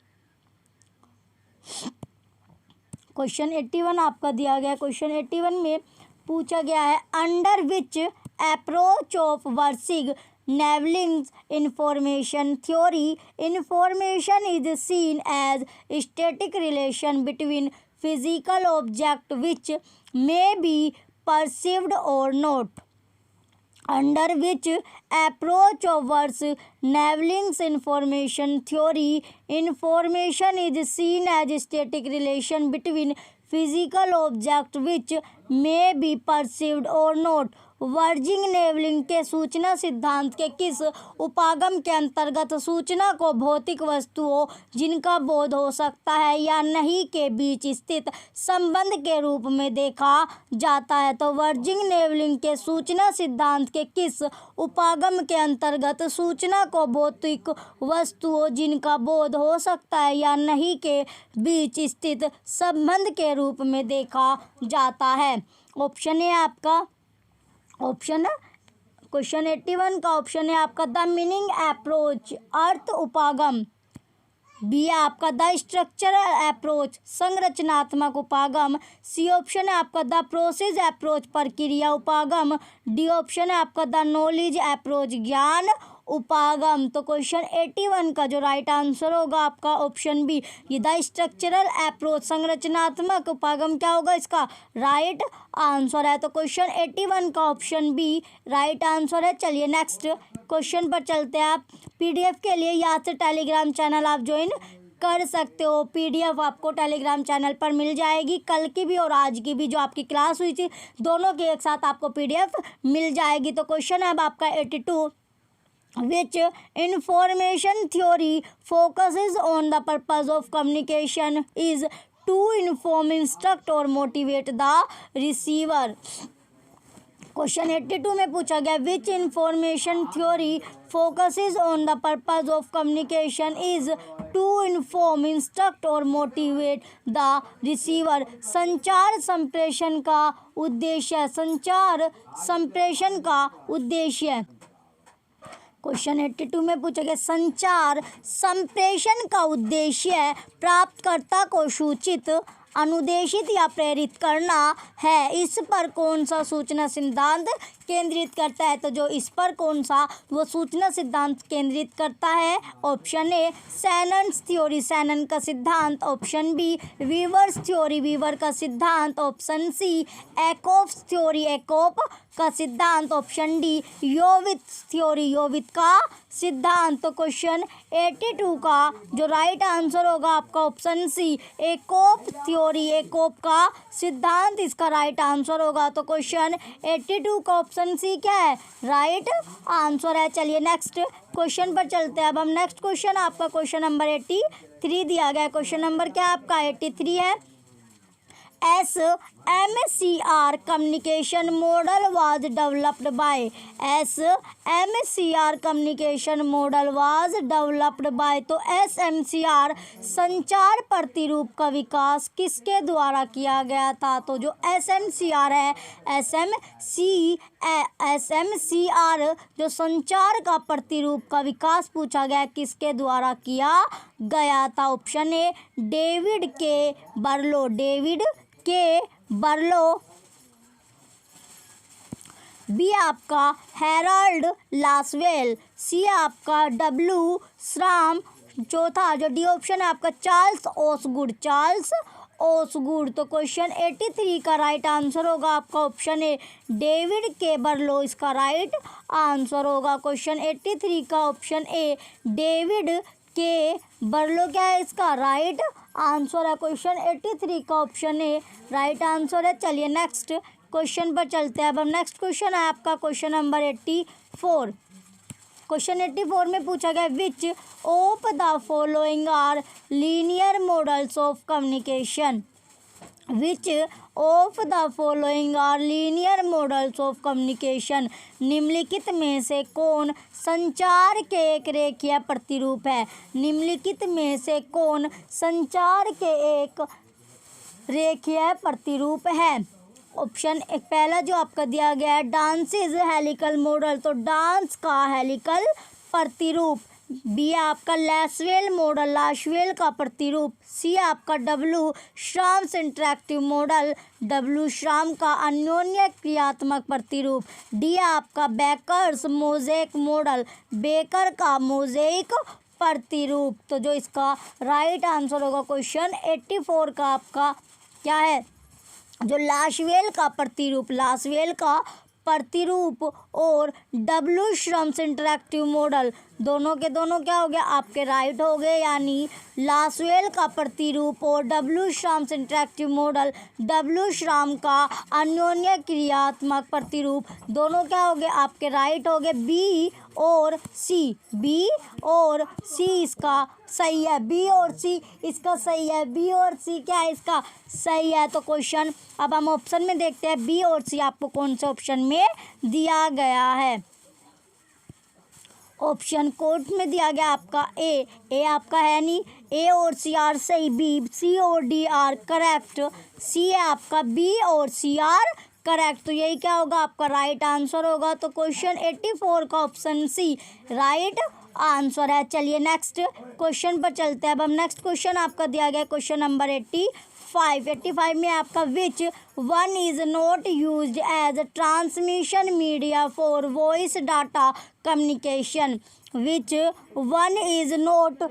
क्वेश्चन 81 आपका दिया गया। क्वेश्चन 81 में पूछा गया है under which approach of Wersig Nevelings information theory information is seen as static relation between physical object which may be perceived or not. Under which approach of Neveling's information theory, information is seen as static relation between physical object which may be perceived or not। वर्जिंग नेवलिंग के सूचना सिद्धांत के किस उपागम के अंतर्गत सूचना को भौतिक वस्तुओं जिनका बोध हो सकता है या नहीं के बीच स्थित संबंध के रूप में देखा जाता है। तो वर्जिंग नेवलिंग के सूचना सिद्धांत के किस उपागम के अंतर्गत सूचना को भौतिक वस्तुओं जिनका बोध हो सकता है या नहीं के बीच स्थित संबंध के रूप में देखा जाता है। ऑप्शन ए आपका क्वेश्चन 81 का ऑप्शन है आपका द मीनिंग अप्रोच अर्थ उपागम। बी आपका द स्ट्रक्चरल अप्रोच संरचनात्मक उपागम। सी ऑप्शन है आपका द प्रोसेस अप्रोच प्रक्रिया उपागम। डी ऑप्शन है आपका द नॉलेज अप्रोच ज्ञान उपागम। तो क्वेश्चन 81 का जो राइट आंसर होगा आपका ऑप्शन बी, ये द स्ट्रक्चरल अप्रोच संरचनात्मक उपागम क्या होगा इसका राइट आंसर है। तो क्वेश्चन 81 का ऑप्शन बी राइट आंसर है। चलिए नेक्स्ट क्वेश्चन पर चलते हैं। आप पीडीएफ के लिए यहाँ से टेलीग्राम चैनल आप ज्वाइन कर सकते हो। पीडीएफ आपको टेलीग्राम चैनल पर मिल जाएगी। कल की भी और आज की भी जो आपकी क्लास हुई थी दोनों के एक साथ आपको पीडीएफ मिल जाएगी। तो क्वेश्चन है अब आपका 82 which information theory focuses on the purpose of communication is to inform, instruct or motivate the receiver। Question 82 में पूछा गया which information theory focuses on the purpose of communication is to inform, instruct और motivate the receiver. संचार संप्रेषण का उद्देश्य question 82 में पूछा गया संचार संप्रेषण का उद्देश्य प्राप्तकर्ता को सूचित, अनुदेशित या प्रेरित करना है। इस पर कौन सा सूचना सिद्धांत केंद्रित करता है? तो जो इस पर कौन सा वो सूचना सिद्धांत केंद्रित करता है? Option A Shannon's theory Shannon का सिद्धांत। Option B Weaver's theory Weaver का सिद्धांत। Option C Ackoff's theory Ackoff का सिद्धांत। Option D Yovits' theory Yovits का सिद्धांत। तो क्वेश्चन 82 का जो राइट आंसर होगा आपका ऑप्शन सी एकॉफ थ्योरी एकॉफ का सिद्धांत इसका राइट आंसर होगा। तो क्वेश्चन 82 का ऑप्शन सी क्या है राइट आंसर है। चलिए नेक्स्ट क्वेश्चन पर चलते हैं। अब हम नेक्स्ट क्वेश्चन आपका क्वेश्चन नंबर 83 दिया गया है। क्वेश्चन नंबर क्या आपका 83 है। SMCR communication model was developed by SMCR communication model was developed by। तो SMCR संचार प्रतिरूप का विकास किसके द्वारा किया गया था? तो जो SMCR है SMCR जो संचार का प्रतिरूप का विकास पूछा गया किसके द्वारा किया गया था? ऑप्शन ए डेविड के बर्लो। बी आपका हेराल्ड लासवेल। सी आपका डब्ल्यू श्राम। चौथा जो डी ऑप्शन है आपका चार्ल्स ओसगुड। तो क्वेश्चन 83 का राइट आंसर होगा आपका ऑप्शन ए डेविड के बर्लो इसका राइट आंसर होगा। क्वेश्चन 83 का ऑप्शन ए डेविड के बर्लो क्या है इसका राइट आंसर है क्वेश्चन 83 का ऑप्शन ए राइट आंसर है। चलिए नेक्स्ट क्वेश्चन पर चलते हैं। अब हम नेक्स्ट क्वेश्चन है आपका क्वेश्चन नंबर 84। क्वेश्चन 84 में पूछा गया which of the following are linear models of communication. Which of the following are linear models of communication. निम्नलिखित में से कौन संचार के एक रेखीय प्रतिरूप है। निम्नलिखित में से कौन संचार के एक रेखीय प्रतिरूप है। ऑप्शन एक पहला जो आपका दिया गया है डांस इज हेलिकल मॉडल, तो डांस का हेलिकल प्रतिरूप। बी आपका लासवेल मॉडल, लासवेल का प्रतिरूप। सी आपका डब्ल्यू श्राम्स इंटरैक्टिव मॉडल, डब्ल्यू श्राम का अन्योन्य क्रियात्मक प्रतिरूप। डी आपका बेकर्स मोज़ेक मॉडल, बेकर का मोज़ेक प्रतिरूप। तो जो इसका राइट आंसर होगा क्वेश्चन 84 का आपका क्या है, जो लासवेल का प्रतिरूप, लासवेल का प्रतिरूप और डब्ल्यू श्रम्स इंटरैक्टिव मॉडल दोनों के दोनों क्या हो गया आपके राइट हो गए। यानी लासवेल का प्रतिरूप और डब्ल्यू श्रम्स इंटरैक्टिव मॉडल, डब्ल्यू श्रम का अन्योन्य क्रियात्मक प्रतिरूप दोनों क्या हो गए आपके राइट हो गए। बी और सी, बी और सी इसका सही है। बी और सी इसका सही है। बी और सी क्या है इसका सही है। तो क्वेश्चन अब हम ऑप्शन में देखते हैं बी और सी आपको कौन से ऑप्शन में दिया गया है। ऑप्शन कोड में दिया गया आपका ए आपका है नहीं, ए और सी आर सही, बी सी और डी आर करेक्ट, सी है आपका बी और सी आर करेक्ट। तो यही क्या होगा आपका राइट आंसर होगा। तो क्वेश्चन 84 का ऑप्शन सी राइट आंसर है। चलिए नेक्स्ट क्वेश्चन पर चलते हैं। अब हम नेक्स्ट क्वेश्चन आपका दिया गया क्वेश्चन नंबर 85 में आपका which one is not used as transmission media for voice data communication. Which one is not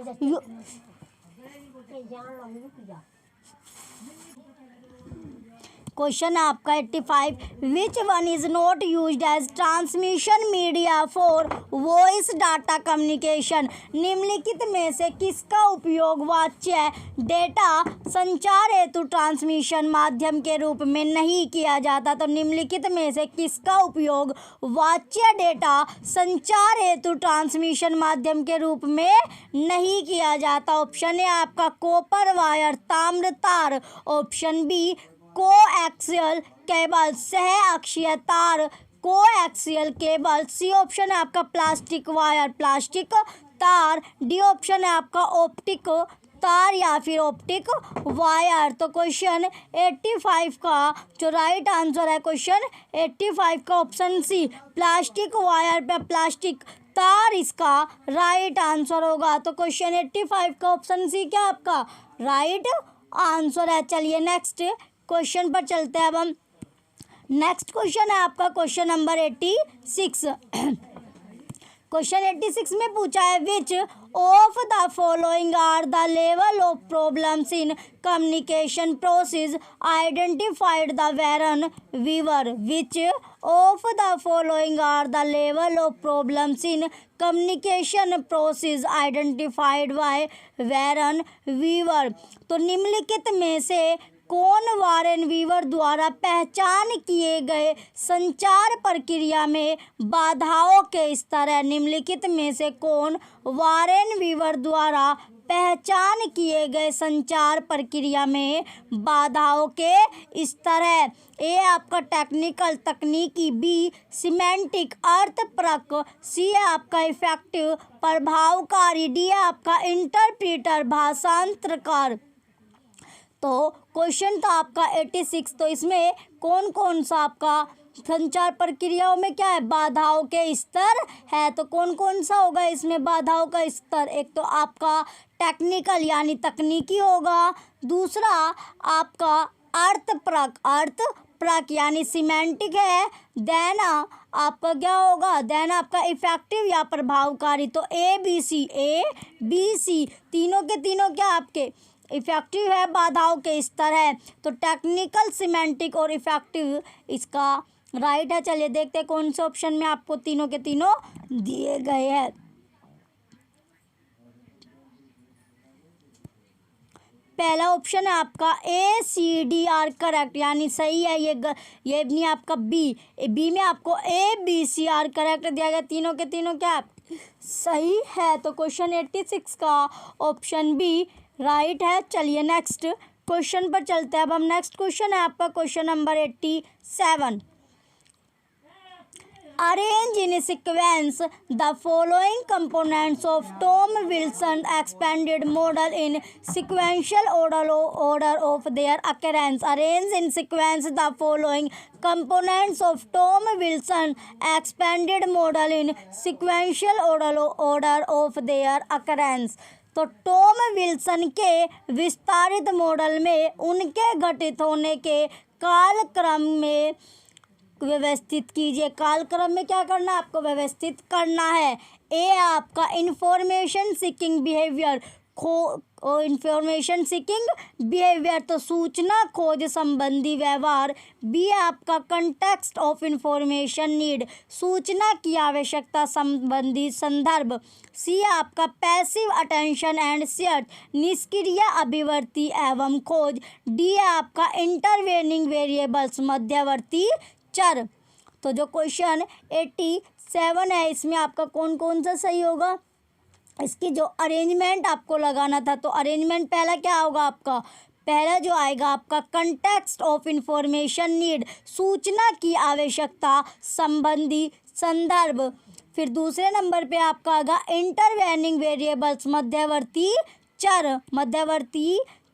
question है आपका 85 which one is not used as transmission media for voice data communication. निम्नलिखित में से किसका उपयोग वाच्य डेटा संचार हेतु ट्रांसमिशन माध्यम के रूप में नहीं किया जाता। तो निम्नलिखित में से किसका उपयोग वाच्य डेटा संचार हेतु ट्रांसमिशन माध्यम के रूप में नहीं किया जाता। ऑप्शन है आपका कॉपर वायर, ताम्र तार। ऑप्शन बी कोएक्सियल केबल, सह अक्षीय तार, कोएक्सियल केबल। सी ऑप्शन है आपका प्लास्टिक वायर, प्लास्टिक तार। डी ऑप्शन है आपका ऑप्टिक तार या फिर ऑप्टिक वायर। तो क्वेश्चन 85 का जो राइट आंसर है क्वेश्चन 85 का ऑप्शन सी प्लास्टिक वायर पे प्लास्टिक तार इसका राइट आंसर होगा। तो क्वेश्चन 85 का ऑप्शन सी क्या आपका राइट आंसर है। चलिए नेक्स्ट क्वेश्चन पर चलते हैं। अब हम नेक्स्ट क्वेश्चन है आपका क्वेश्चन नंबर 86। क्वेश्चन 86 में पूछा है which of the following are the level of problems in communication process identified the Warren Weaver. Which of the following are the level of problems in communication process identified by Warren Weaver. तो निम्नलिखित में से कौन Warren Weaver द्वारा पहचान किए गए संचार प्रक्रिया में बाधाओं के स्तर है। निम्नलिखित में से कौन वारेन वीवर द्वारा पहचान किए गए संचार प्रक्रिया में बाधाओं के स्तर है। ए आपका टेक्निकल तकनीकी, बी सिमेंटिक अर्थपरक, सी आपका इफेक्टिव प्रभावकारी, डी आपका इंटरप्रीटर भाषांतरकार। तो क्वेश्चन था आपका 86। तो इसमें कौन कौन सा आपका संचार प्रक्रियाओं में क्या है बाधाओं के स्तर है। तो कौन कौन सा होगा इसमें बाधाओं का स्तर। एक तो आपका टेक्निकल यानी तकनीकी होगा, दूसरा आपका अर्थपरक यानी सिमेंटिक है, देन आपका क्या होगा, देन आपका इफेक्टिव या प्रभावकारी। तो ए बी सी तीनों के तीनों क्या आपके इफेक्टिव है, बाधाओं के स्तर है। तो टेक्निकल, सिमेंटिक और इफेक्टिव इसका राइट है। चलिए देखते हैं कौन से ऑप्शन में आपको तीनों के तीनों दिए गए हैं। पहला ऑप्शन है आपका A C D are correct, यानी सही है। ये नहीं आपका बी में आपको A B C are correct दिया गया, तीनों के तीनों क्या सही है। तो क्वेश्चन 86 का ऑप्शन बी राइट है। चलिए नेक्स्ट क्वेश्चन पर चलते हैं। अब हम नेक्स्ट क्वेश्चन है आपका question number 87। Arrange in sequence the following components of Tom Wilson expanded model in sequential order of their occurrence. Arrange in sequence the following components of Tom Wilson expanded model in sequential order of their occurrence. तो Tom Wilson के विस्तारित model में उनके घटित होने के कालक्रम में व्यवस्थित कीजिए। कालक्रम में क्या करना है आपको, व्यवस्थित करना है। ए आपका information seeking behaviour, information seeking behaviour तो सूचना खोज संबंधी व्यवहार। बी आपका कंटेक्स्ट ऑफ इंफॉर्मेशन नीड, सूचना की आवश्यकता संबंधी संदर्भ। सी आपका पैसिव अटेंशन एंड सर्च, निष्क्रिय अभिवर्ती एवं खोज। डी आपका इंटरवेनिंग वेरिएबल्स, मध्यवर्ती चर। तो जो क्वेश्चन 87 है इसमें आपका कौन कौन सा सही होगा, इसकी जो अरेंजमेंट आपको लगाना था, तो अरेंजमेंट पहला क्या होगा आपका, पहला जो आएगा आपका कंटेक्स्ट ऑफ इंफॉर्मेशन नीड, सूचना की आवश्यकता संबंधी संदर्भ। फिर दूसरे नंबर पे आपका आएगा इंटरवेनिंग वेरिएबल्स, मध्यवर्ती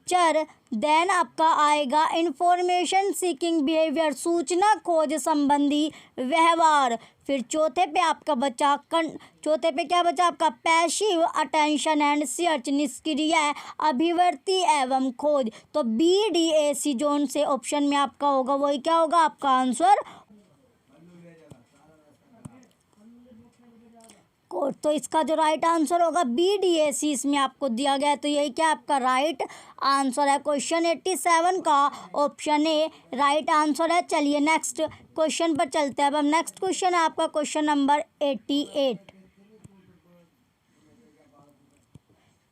चर। देन आपका आएगा इंफॉर्मेशन सीकिंग बिहेवियर, सूचना खोज संबंधी व्यवहार। फिर चौथे पे क्या बचा आपका पैसिव अटेंशन एंड सर्च, निष्क्रिय अभिवर्ती एवं खोज। तो बी डी ए सी जोन से ऑप्शन में आपका होगा, वही क्या होगा आपका आंसर। तो इसका जो राइट आंसर होगा बी डी ए सी इसमें आपको दिया गया है, तो यही क्या आपका राइट आंसर है। क्वेश्चन 87 का ऑप्शन ए राइट आंसर है। चलिए नेक्स्ट क्वेश्चन पर चलते हैं। अब हम नेक्स्ट क्वेश्चन है आपका क्वेश्चन नंबर 88।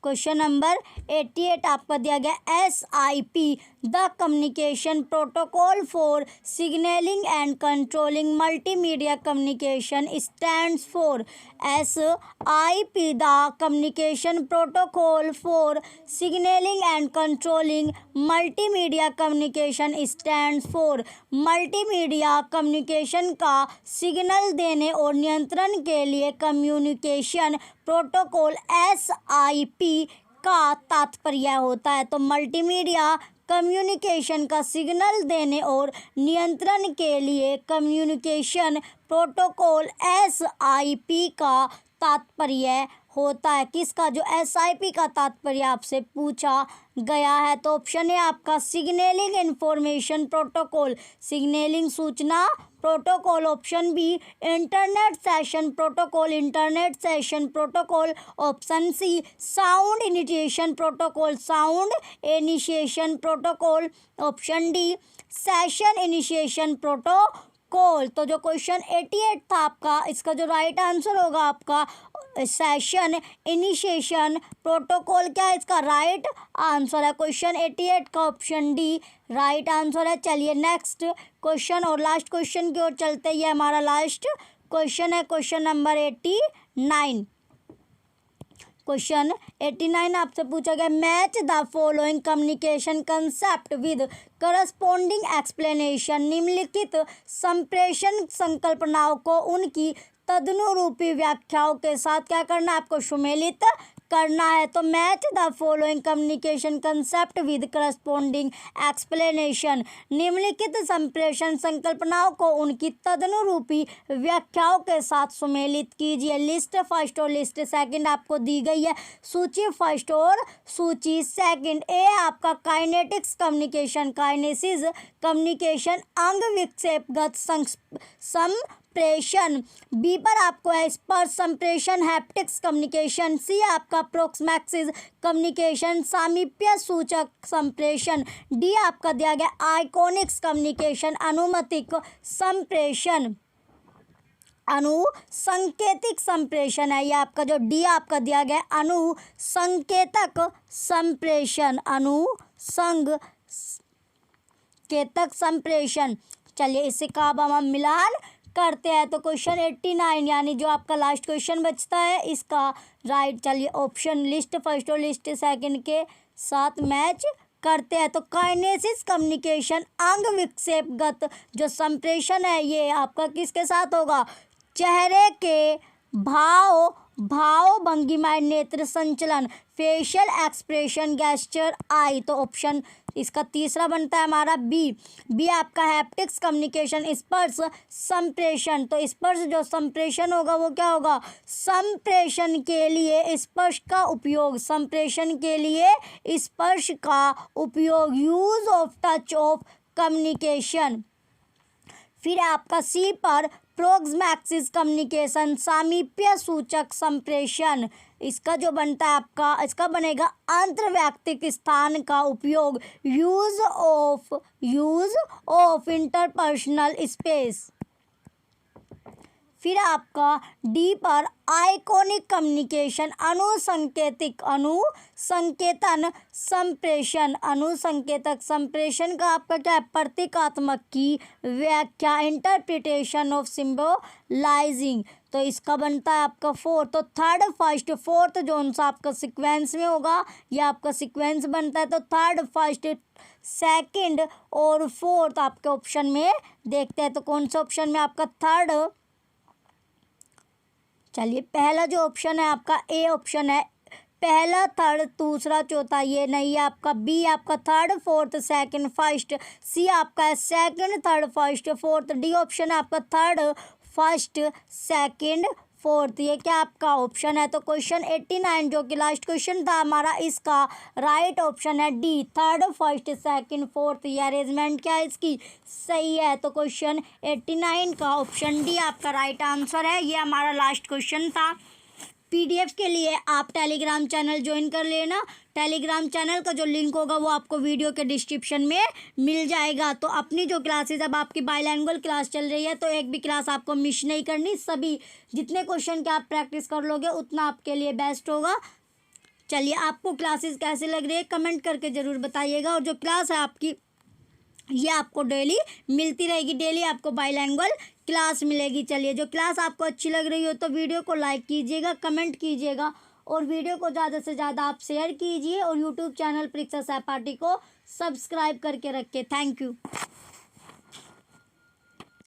क्वेश्चन नंबर 88 आपका दिया गया SIP the communication protocol for signalling and controlling multimedia communication stands for. SIP the communication protocol for signalling and controlling multimedia communication stands for. Multimedia communication का signal देने और नियंत्रण के लिए communication protocol SIP का तात्पर्य होता है। तो मल्टीमीडिया कम्युनिकेशन का सिग्नल देने और नियंत्रण के लिए कम्युनिकेशन प्रोटोकॉल SIP का तात्पर्य होता है। किसका, जो SIP का तात्पर्य आपसे पूछा गया है। तो ऑप्शन है आपका सिग्नलिंग इंफॉर्मेशन प्रोटोकॉल, सिग्नलिंग सूचना protocol. Option B internet session protocol. Option C sound initiation protocol. Option D session initiation protocol. तो जो क्वेश्चन 88 था आपका, इसका जो राइट आंसर होगा आपका सेशन इनिशिएशन प्रोटोकॉल। क्या है इसका राइट आंसर है। क्वेश्चन 88 का ऑप्शन डी राइट आंसर है। चलिए नेक्स्ट क्वेश्चन और लास्ट क्वेश्चन की ओर चलते हैं। ये हमारा लास्ट क्वेश्चन है, क्वेश्चन नंबर 89। क्वेश्चन 89 आपसे पूछा गया match the following communication concept with corresponding explanation. निम्नलिखित संप्रेषण संकल्पनाओं को उनकी तदनुरूपी व्याख्याओं के साथ क्या करना है आपको, सुमेलित करना है। तो match the following communication concept with corresponding explanation. निम्नलिखित संप्रेषण संकल्पनाओं को उनकी तदनुरूपी व्याख्याओं के साथ सुमेलित कीजिए। लिस्ट फर्स्ट और लिस्ट सेकंड आपको दी गई है, सूची फर्स्ट और सूची सेकंड। ए आपका काइनेटिक्स कम्युनिकेशन, काइनेसिस कम्युनिकेशन, अंग विक्षेपगत संप्रेषण। बी पर आपको है स्पर्श संप्रेषण, हैप्टिक्स कम्युनिकेशन। सी आपका प्रोक्सेमिक्स कम्युनिकेशन, सामीप्य सूचक संप्रेषण। डी आपका दिया गया आइकॉनिक्स कम्युनिकेशन, अनुमानिक संप्रेषण। अनुसंकेतिक संप्रेषण है। ये आपका जो डी आपका दिया गया है, अनुसंकेतक संप्रेषण, अनुसंकेतक संप्रेषण। चलिए इसे का अब हम मिलान करते हैं। तो क्वेश्चन 89 यानी जो आपका लास्ट क्वेश्चन बचता है इसका राइट, चलिए ऑप्शन लिस्ट फर्स्ट और लिस्ट सेकंड के साथ मैच करते हैं। तो काइनेसिस कम्युनिकेशन अंग विक्षेपगत जो संप्रेषण है ये आपका किसके साथ होगा? चेहरे के भाव भंगिमा, नेत्र संचलन, फेशियल एक्सप्रेशन, गेस्चर, आई। तो ऑप्शन इसका तीसरा बनता है हमारा बी आपका हैप्टिक्स कम्युनिकेशन, स्पर्श संप्रेषण। तो स्पर्श जो संप्रेषण होगा वो क्या होगा? संप्रेषण के लिए स्पर्श का उपयोग, संप्रेषण के लिए स्पर्श का उपयोग, use of touch of communication. फिर आपका सी पर प्रोक्सेमिक्स कम्युनिकेशन, सामीप्य सूचक संप्रेषण। इसका जो बनता है आपका, इसका बनेगा अंतर्वैयक्तिक स्थान का उपयोग, यूज ऑफ इंटरपर्सनल स्पेस। फिर आपका डी पर आइकॉनिक कम्युनिकेशन, अनुसंकेतन संप्रेषण। अनुसंकेतक संप्रेषण का आपका क्या है? प्रतीकात्मक की व्याख्या, इंटरप्रिटेशन ऑफ सिंबलाइजिंग। तो इसका बनता है आपका फोर्थ। तो थर्ड फर्स्ट फोर्थ जोन सा आपका सीक्वेंस में होगा, यह आपका सीक्वेंस बनता है। तो थर्ड फर्स्ट सेकंड और फोर्थ आपके ऑप्शन में देखते हैं। तो कौन सा ऑप्शन में आपका थर्ड? चलिए पहला जो ऑप्शन है आपका ए ऑप्शन है, पहला थर्ड दूसरा चौथा ये नहीं है आपका। बी आपका थर्ड फोर्थ सेकंड फर्स्ट। सी आपका है second third first fourth. D option है आपका थर्ड फर्स्ट सेकंड फोर्थ। ये क्या आपका ऑप्शन है? तो क्वेश्चन 89 जो कि लास्ट क्वेश्चन था हमारा, इसका राइट ऑप्शन है D, third first second fourth. ये अरेंजमेंट क्या है इसकी? सही है। तो क्वेश्चन 89 का ऑप्शन डी आपका राइट आंसर है। ये हमारा लास्ट क्वेश्चन था। पीडीएफ के लिए आप टेलीग्राम चैनल ज्वाइन कर लेना। टेलीग्राम चैनल का जो लिंक होगा वो आपको वीडियो के डिस्क्रिप्शन में मिल जाएगा। तो अपनी जो क्लासेस, अब आपकी बाइलैंग्वेज क्लास चल रही है तो एक भी क्लास आपको मिस नहीं करनी। सभी जितने क्वेश्चन के आप प्रैक्टिस कर लोगे उतना आपके लिए बेस्ट होगा। चलिए आपको क्लासेस कैसे लग रही है कमेंट करके ज़रूर बताइएगा। और जो क्लास है आपकी ये आपको डेली मिलती रहेगी, डेली आपको बाइलैंग्वेज क्लास मिलेगी। चलिए जो क्लास आपको अच्छी लग रही हो तो वीडियो को लाइक कीजिएगा, कमेंट कीजिएगा और वीडियो को ज़्यादा से ज़्यादा आप शेयर कीजिए और यूट्यूब चैनल परीक्षा सहपाठी को सब्सक्राइब करके रखें। Thank you.